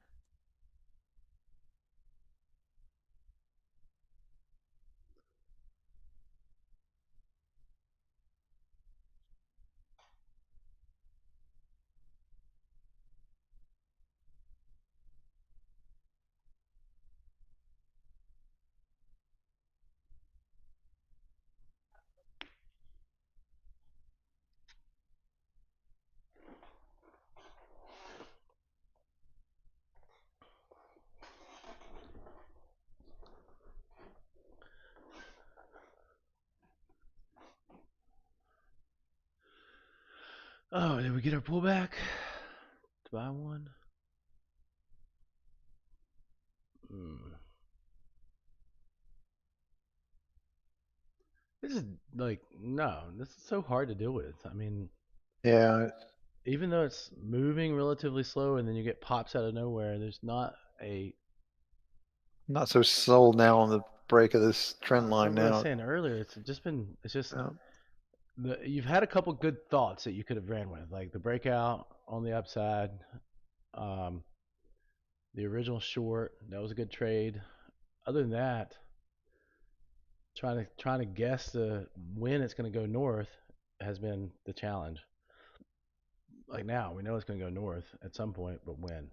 Oh, did we get our pullback to buy one? Hmm. This is like no. This is so hard to deal with. I mean, Yeah, even though it's moving relatively slow, and then you get pops out of nowhere. There's not a. not so sold now on the break of this trend line Like what I was now. saying earlier, it's just been. It's just Uh, You've had a couple good thoughts that you could have ran with, like the breakout on the upside, um, the original short. That was a good trade. Other than that, trying to guess when it's going to go north has been the challenge. Like now, we know it's going to go north at some point, but when?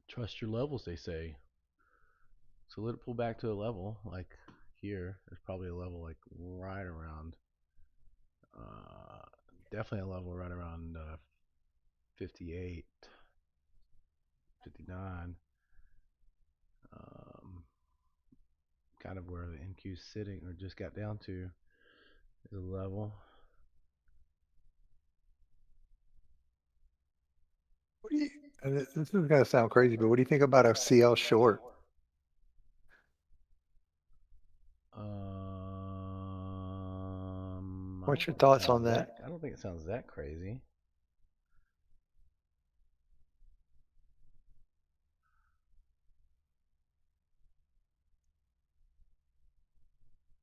Trust your levels, they say. So let it pull back to a level like here. There's probably a level like right around, uh, definitely a level right around 58, 59. Um, Kind of where the NQ's sitting or just got down to is a level. What do you, and this is going to sound crazy, but what do you think about a CL short? I What's don't your think it thoughts sounds on that? that. I don't think it sounds that crazy.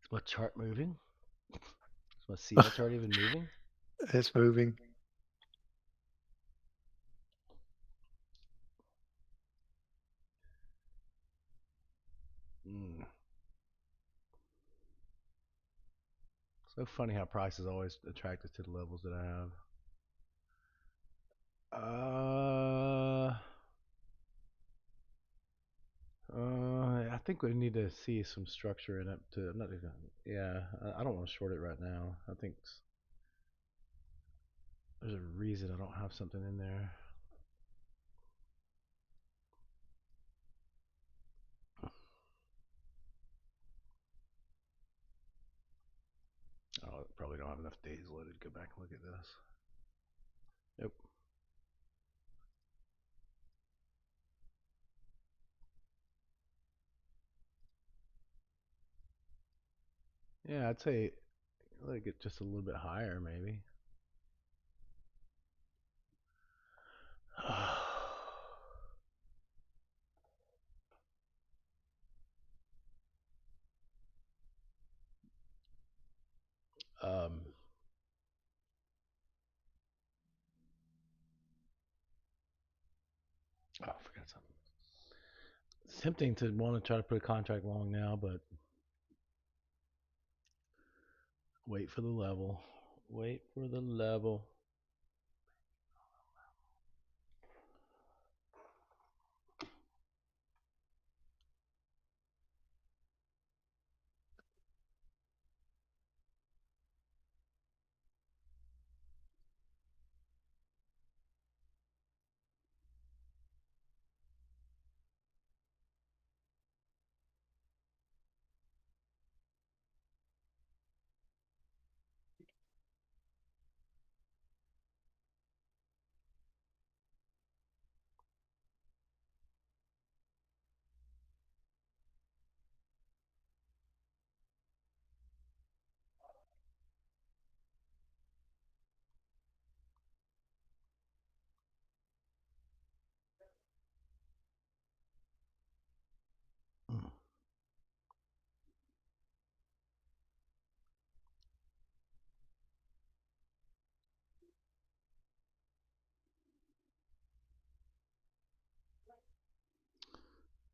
Is my chart moving? Is my CL chart even moving? It's moving. Mm. So funny how price is always attracted to the levels that I have. Uh, I think we need to see some structure in it. I'm not even. Yeah, I don't want to short it right now. I think there's a reason I don't have something in there. Oh, probably don't have enough days loaded to go back and look at this. Nope. Yeah, I'd say let it get just a little bit higher, maybe. um, I forgot something. It's tempting to want to try to put a contract long now, but wait for the level. Wait for the level.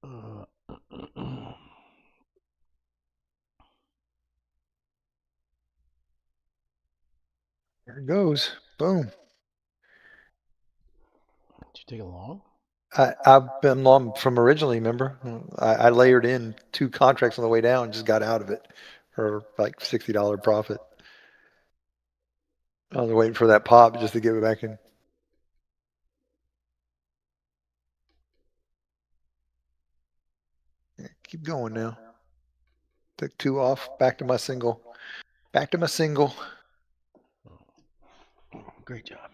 Uh, did There it goes. Boom. you take it long? I've been long from originally, remember? I layered in 2 contracts on the way down and just got out of it for like $60 profit. I was waiting for that pop just to get it back in. Yeah, keep going now. Took 2 off. Back to my single. Back to my single. Oh, great job.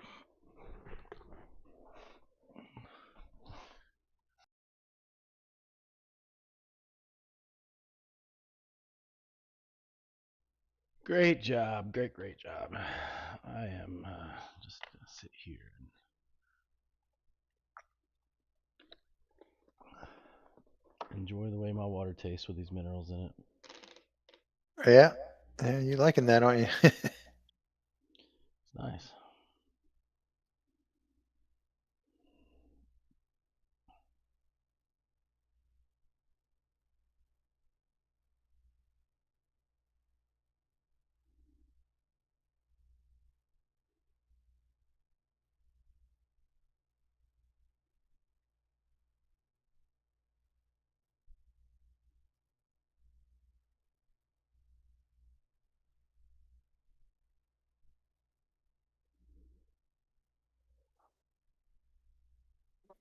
Great job. Great job. I am just going to sit here and enjoy the way my water tastes with these minerals in it. Yeah. Yeah, you liking that, aren't you? It's nice.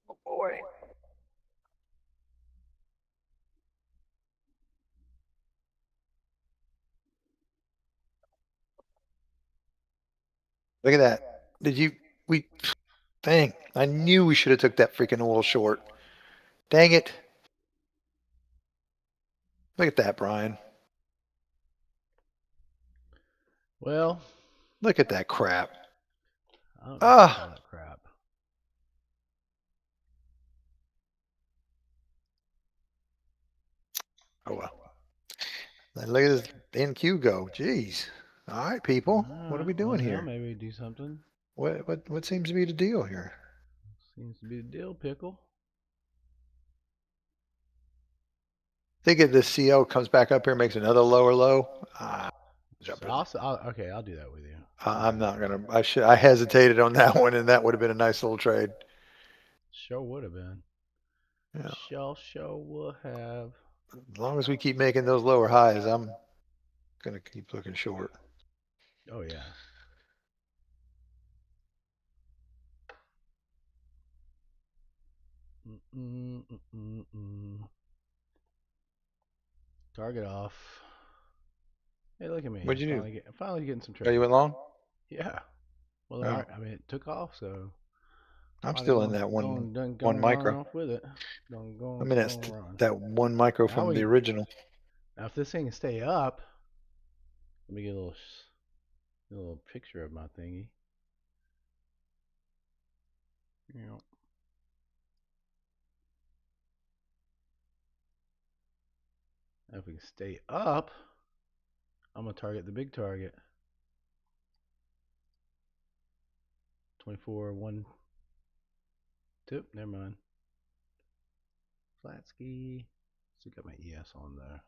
Oh boy. Look at that. Did you we dang. I knew we should have took that freaking oil short. Dang it. Look at that, Brian. Well, Look at that crap. I don't know if I call Ah, that crap. oh well. Then look at this NQ go. Jeez. All right, people. All What are right. we Well, doing now here? maybe we do something. What seems to be the deal here? Seems to be the deal, pickle. Think if this CO comes back up here and makes another lower low, So jumping. okay, I'll do that with you. I'll do I'm that not with you. gonna. I hesitated on that one, and that would have been a nice little trade. Sure would have been. Yeah. Sure would have. As long as we keep making those lower highs, I'm gonna keep looking short. Oh yeah. Mm-mm-mm-mm-mm. Target off. Hey, look at me. What'd you do? Finally getting some Oh, you trades. went long? Yeah. Well, the Oh, market. I mean, it took off, so I'm might have still in that one gone run micro. off with it. Don't I go mean, go run. that one micro Now from the we original. now if this thing can stay up, let me get a little picture of my thingy. You know, if we can stay up, I'm gonna target the big target. 24 1 2. Never mind. Flat ski. Still got my ES on there.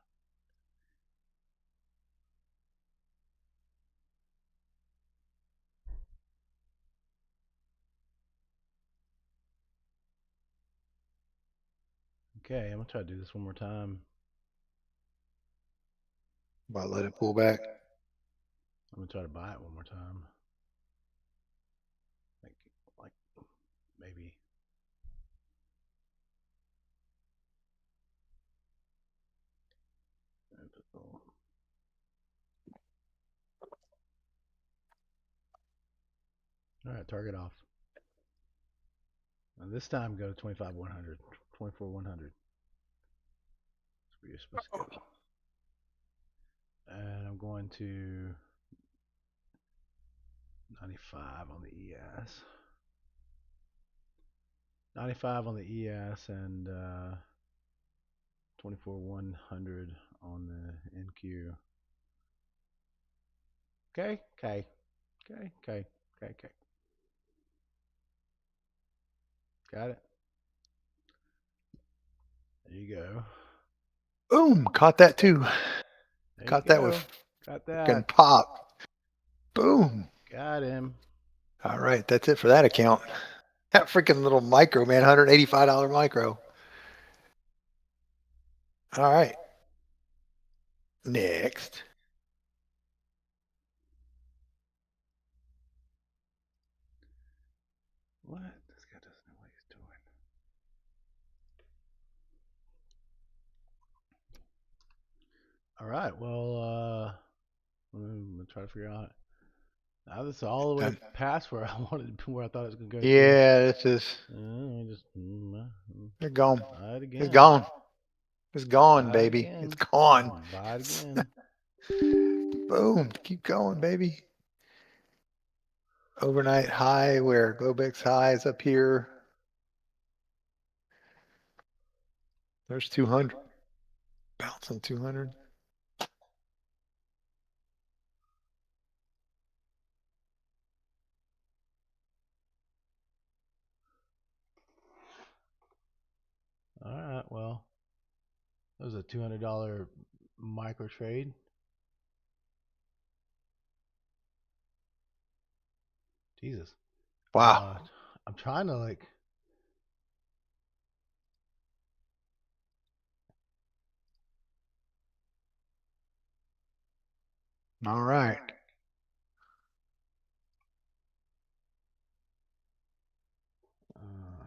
Okay, I'm gonna try to do this one more time. About let it pull back. I'm gonna try to buy it one more time. Like, like maybe. All right, target off. And this time go 25 100, 24 100. That's where you're supposed to go. And I'm going to 95 on the ES. 95 on the ES and 24 100 on the NQ. Okay, okay, okay, okay, okay, okay. Got it. There you go. Boom! Caught that too. There you Caught that with go. Got freaking that. pop. Boom! Got him. All right, that's it for that account. That freaking little micro, man, $185 micro. All right. Next. What? This guy doesn't know what he's doing. All right. Well, I'm gonna try to figure out. Now this is all the way Done. past where I wanted, where I thought it was gonna go to. Yeah, this is. Just They're gone. buy it It's again. gone. It's gone, Buy it baby. It's again. gone. Buy it again. Boom. Keep going, baby. Overnight high where Globex high is up here. There's 200. Bouncing 200. That was a $200 micro trade. Jesus. Wow. I'm trying to like. All right. Uh,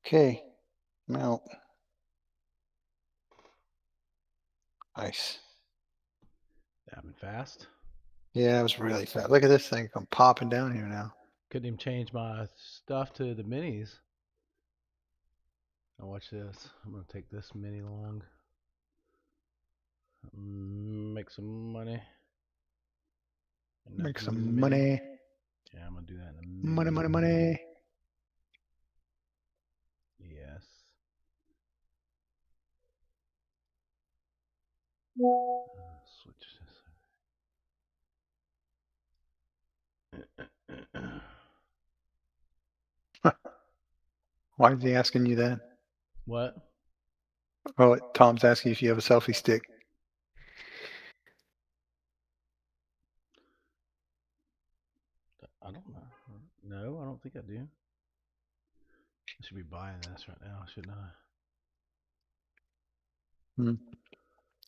Okay. Mount. Nice. Happened fast. Yeah, it was really fast. Look at this thing come popping down here now. Couldn't even change my stuff to the minis. Now watch this. I'm gonna take this mini long. Make some money. And Make nothing to do the some mini. money. Yeah, I'm gonna do that in a Money, mini. money, money. Yes. Switch this. Why is he asking you that? What? Oh, Tom's asking if you have a selfie stick. I don't know. No, I don't think I do. I should be buying this right now, shouldn't I? Hmm.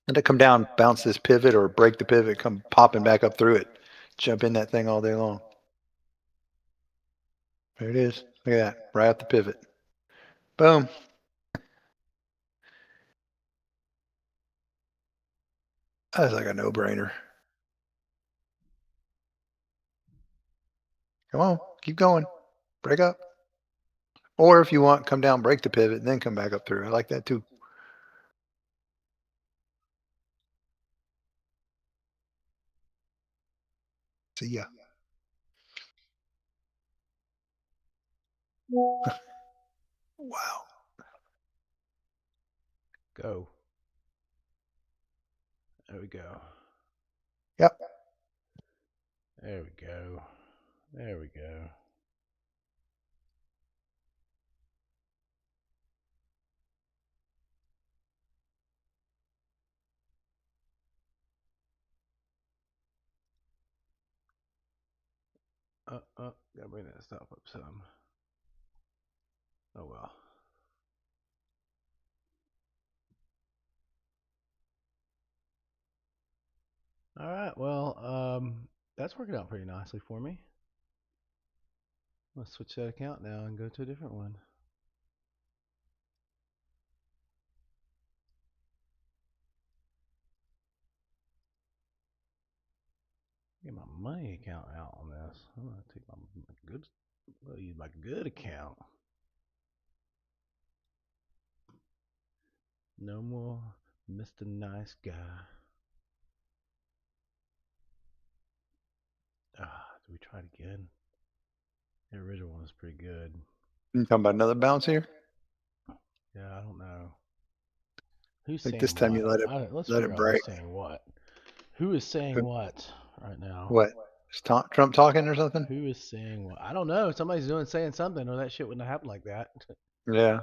Let it come down, bounce this pivot or break the pivot, come popping back up through it. Jump in that thing all day long. There it is. Look at that. Right at the pivot. Boom. That's like a no-brainer. Come on. Keep going. Break up. Or if you want, come down, break the pivot, and then come back up through. I like that too. See ya. Wow. Go. There we go. Yep. There we go. There we go. Gotta bring that stuff up some. Oh well. All right. Well, that's working out pretty nicely for me. Let's switch that account now and go to a different one. Get my money account out on this. I'm gonna take my good, use my good account. No more Mr. Nice Guy. Do we try it again? The original one was pretty good. You talking about another bounce here? Yeah, I don't know. Who's I think this saying time what? you Let's let figure it out who's break. saying what. Who is saying what right now? What? Is Trump talking or something? Who is saying what? I don't know. Somebody's saying something, or that shit wouldn't have happened like that. Yeah.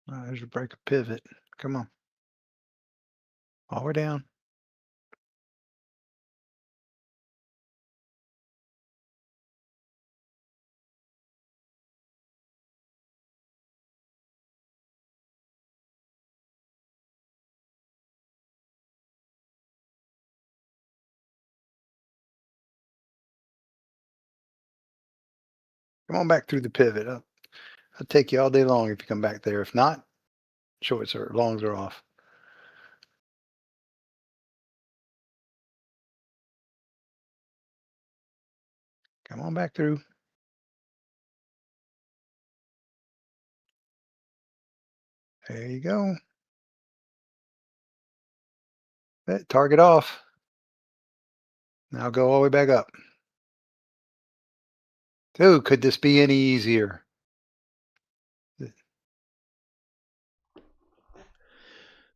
There's a break a pivot. Come on. All the way down. Come on back through the pivot. I'll take you all day long if you come back there. If not, shorts or longs are off. Come on back through. There you go. Target off. Now go all the way back up. Dude, could this be any easier?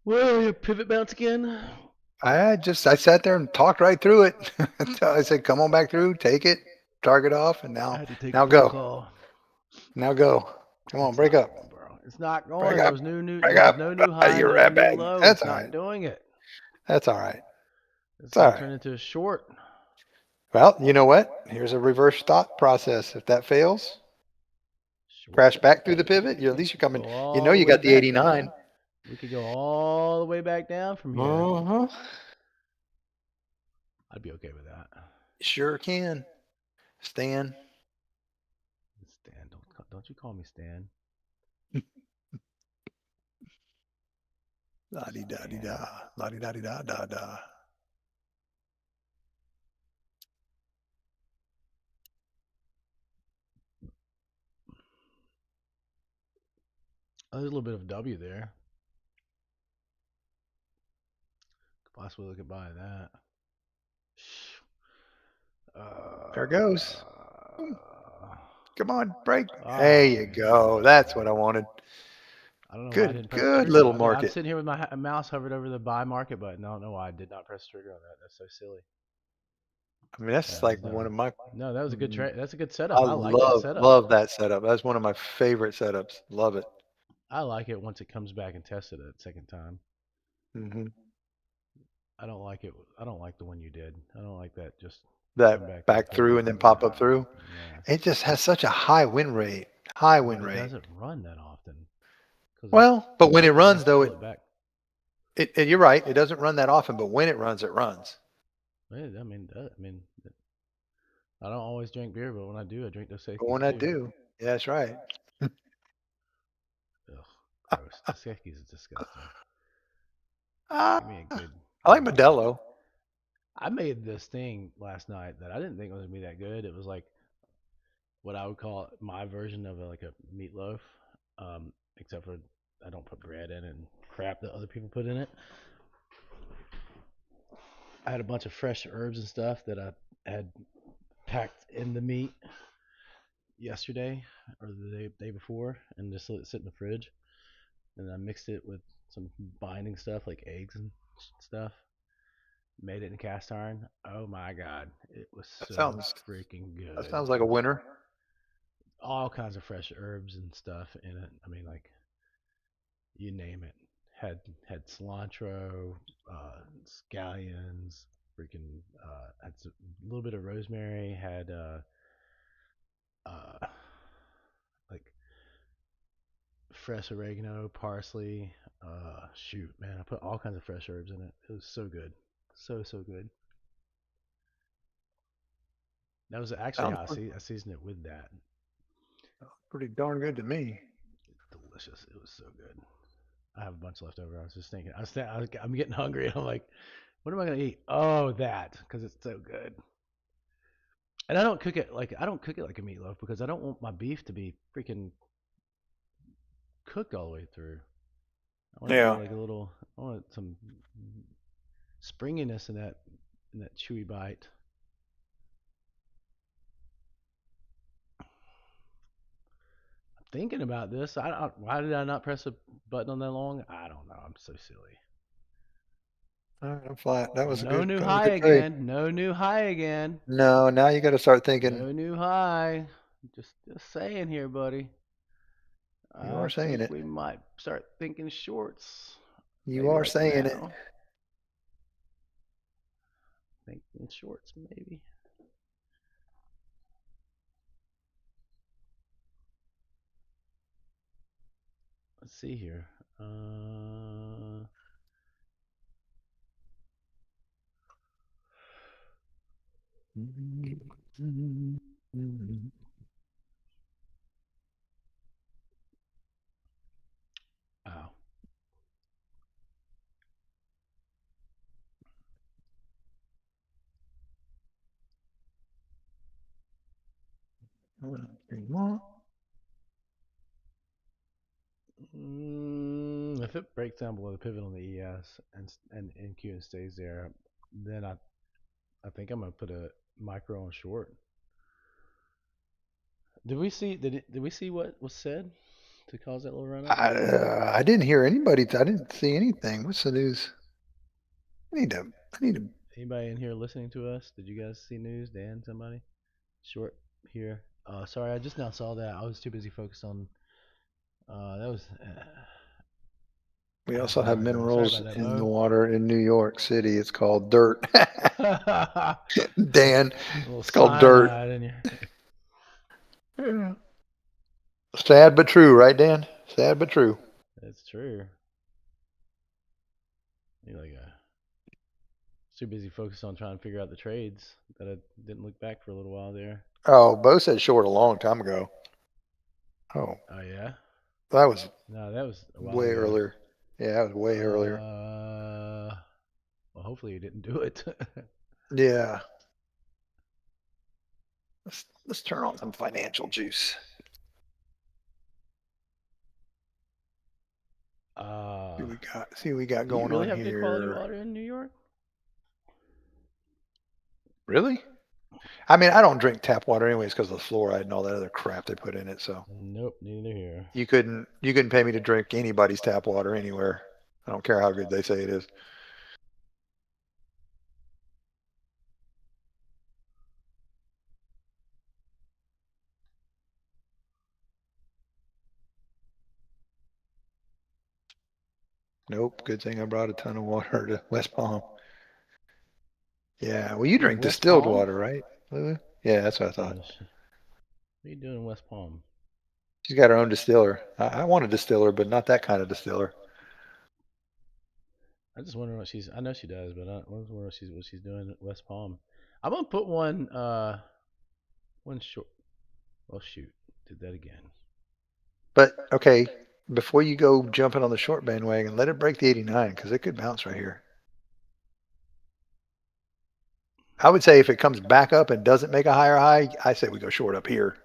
Whoa, your pivot bounce again. I sat there and talked right through it. Until I said, "Come on back through, take it, target off, and I now had to take a now phone go, call. now go. Come on, It's break not up, going, bro. It's not break going. up, break There was up. no new Ah, high, you no rat new bag. low. That's It's all not right. doing it. That's all right. It's It's all gonna right. turn into a short. Well, you know what? Here's a reverse thought process. If that fails, Short. crash back through the pivot. We At could least you're coming. go You know all the you way got the back 89. down. We could go all the way back down from here. Uh-huh. I'd be okay with that. Sure can. Stan. Stan, don't you call me Stan. La di da di da. Stan. La di da di da da da. Oh, there's a little bit of W there. Could possibly look at buying that. There goes. Come on, break. There Oh you go. That's what I man. wanted. I don't know why I Good, didn't press the good trigger. little I'm market. sitting here with my mouse hovered over the buy market button. I don't know why I did not press the trigger on that. That's so silly. I mean, that's Yeah, like there's one no. of my. No, that was a good mm, trade. That's a good I setup. I like that love setup. love that setup. That's one of my favorite setups. Love it. I like it once it comes back and tests it a second time. Hmm. I don't like it. I don't like the one you did. I don't like that. Just come That back and back through pivot. and then Yeah, pop up through. yeah. It just has such a high win rate. High But win it rate. doesn't run that often because Well, but when it usually I runs though, pull it back. you're right. It doesn't run that often, but when it runs, it runs. I mean, I don't always drink beer, but when I do, I drink those But safeties when I too. do, yeah, that's right. Ugh, gross. The safeties is disgusting. Ah, Give me a I like good beer. Modelo. I made this thing last night that I didn't think was gonna be that good. It was like what I would call my version of like a meatloaf, except for I don't put bread in and crap that other people put in it. I had a bunch of fresh herbs and stuff that I had packed in the meat yesterday or the day before, and just let it sit in the fridge. And I mixed it with some binding stuff like eggs and stuff. Made it in cast iron. Oh my god, it was That so sounds freaking that good. sounds like a winner. All kinds of fresh herbs and stuff in it. I mean, like you name it. Had cilantro, scallions, freaking had a little bit of rosemary. Had uh, like fresh oregano, parsley. Shoot, man, I put all kinds of fresh herbs in it. It was so good, so good. That was actually Sounds how I seasoned it with that. pretty darn good to me. Delicious. It was so good. I have a bunch left over. I was just thinking. I'm getting hungry, and I'm like, what am I gonna eat? Oh, that, because it's so good. And I don't cook it like a meatloaf because I don't want my beef to be freaking cooked all the way through. I want it to be Yeah. like a little. I want some springiness in that chewy bite. I'm thinking about this. Why did I not press a button on that long? I don't know. I'm so silly. All right, I'm flat. That was a No good new that was a high good trade. again. No new high again. No, now you got to start thinking. No new high. Just saying here, buddy. You I are saying think it. we might start thinking shorts. You Maybe are like saying it. now. Thinking shorts, maybe. Let's see here. Oh, Three more. if it breaks down below the pivot on the ES and NQ and stays there, then I I think I'm gonna put a micro on short. Did we see what was said to cause that little run up? I didn't hear anybody. I didn't see anything. What's the news? I need to. Anybody in here listening to us? Did you guys see news? Dan, somebody? Short here. Sorry, I just now saw that. I was too busy focused on. That was We half also an have hour ago. Sorry minerals about that, in the Bo. water in New York City. It's called dirt. A Dan, little it's called dirt. cyanide in you. Yeah. Sad but true, right, Dan? Sad but true. That's true. You're like too busy focused on trying to figure out the trades that I didn't look back for a little while there. Oh, Bo said short a long time ago. Oh, Oh yeah. that was No, that was a while way ago. earlier. Yeah, that was way earlier. Well, hopefully you didn't do it. Yeah. Let's turn on some financial juice. uh, See what we got do you going really on have good quality here. water in New York? Really? I mean, I don't drink tap water anyways because of the fluoride and all that other crap they put in it. So Nope, neither here. you couldn't pay me to drink anybody's tap water anywhere. I don't care how good they say it is. Nope. Good thing I brought a ton of water to West Palm. Yeah. Well, you In drink West distilled Palm? water, right, Lulu? Yeah, that's what I thought. What are you doing in West Palm? She's got her own distiller. I want a distiller, but not that kind of distiller. I just wonder what she's. I know she does, but I was wondering what she's doing at West Palm. I'm gonna put one. One short. Oh shoot, did that again. But okay, before you go jumping on the short bandwagon, let it break the 89 because it could bounce right here. I would say if it comes back up and doesn't make a higher high, I say we go short up here.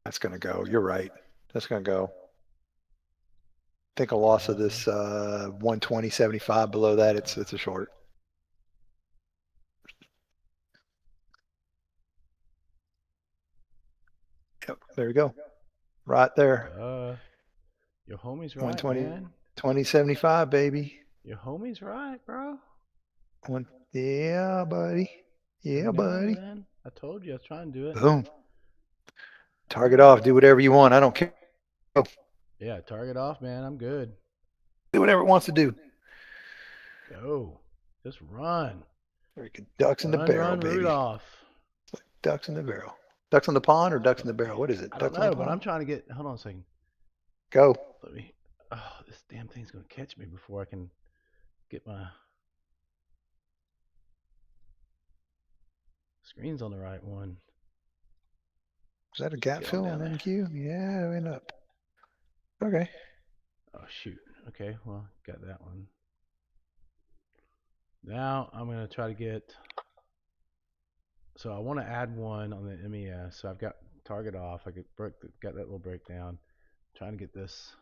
That's going to go. You're right. That's going to go. I think a loss of this 120.75 below that, it's a short. Yep, there we go. Right there. Your homie's right, 120, man. 20.75, baby. Your homie's right, bro. One, yeah, buddy. I Yeah, know, buddy. man. I told you I was trying to do it. Boom. I Target know. off. Do whatever you want. I don't care. Yeah, target off, man. I'm good. Do whatever it wants to do. Go. Just run. Freaking ducks in the Run, barrel, run, baby. Rudolph. Ducks in the barrel. Ducks in the pond or ducks in the barrel? What is it? I don't Ducks on the know, but pond? I'm trying to get. Hold on a second. Go. Let me. Oh, this damn thing's gonna catch me before I can get my screens on the right one. Is that a gap Get on fill down on there. NQ? Yeah, went up. Okay. Oh shoot. Okay, well, got that one. Now I'm gonna try to get. So I want to add one on the MES. So I've got target off. I got that little breakdown. Trying to get this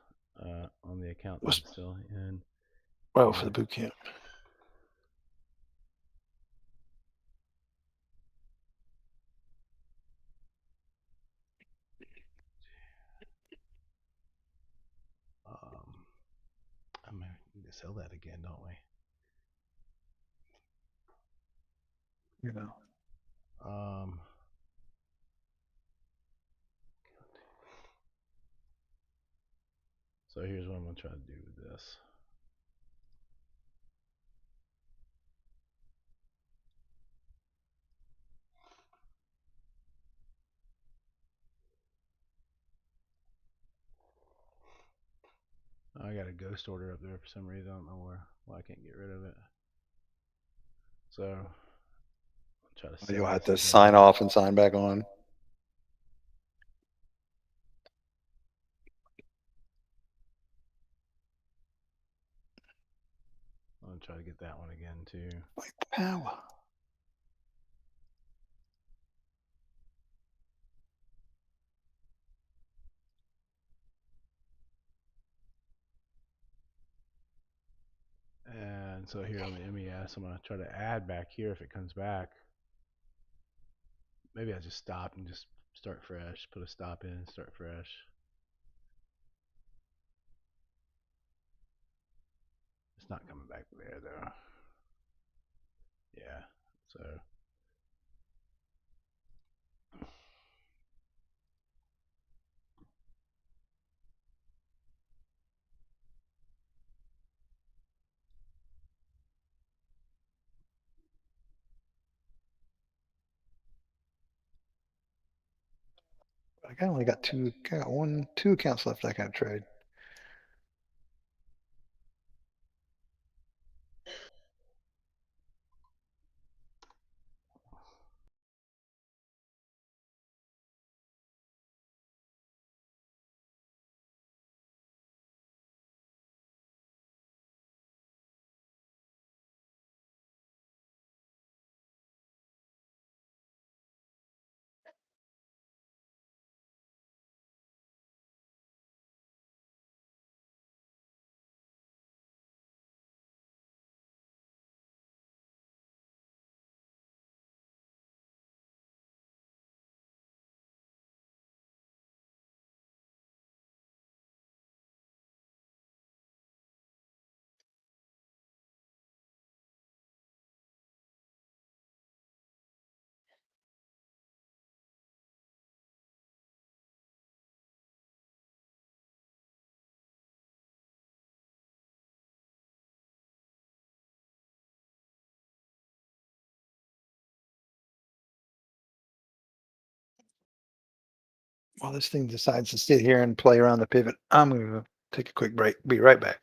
on the account that Was I'm still in well for the here. boot camp. Um, I'm gonna need to sell that again, don't we? You know. Um, so here's what I'm gonna try to do with this. I got a ghost order up there for some reason. I don't know why I can't get rid of it. So I'll try to You'll sell have this to sign again. off and sign back on. I'm gonna try to get that one again too. Like power. So here on the MES, I'm gonna try to add back here if it comes back. Maybe I just stop and just start fresh. Put a stop in, start fresh. It's not coming back there though. Yeah. So I only got two accounts left I can trade. While this thing decides to sit here and play around the pivot, I'm going to take a quick break. Be right back.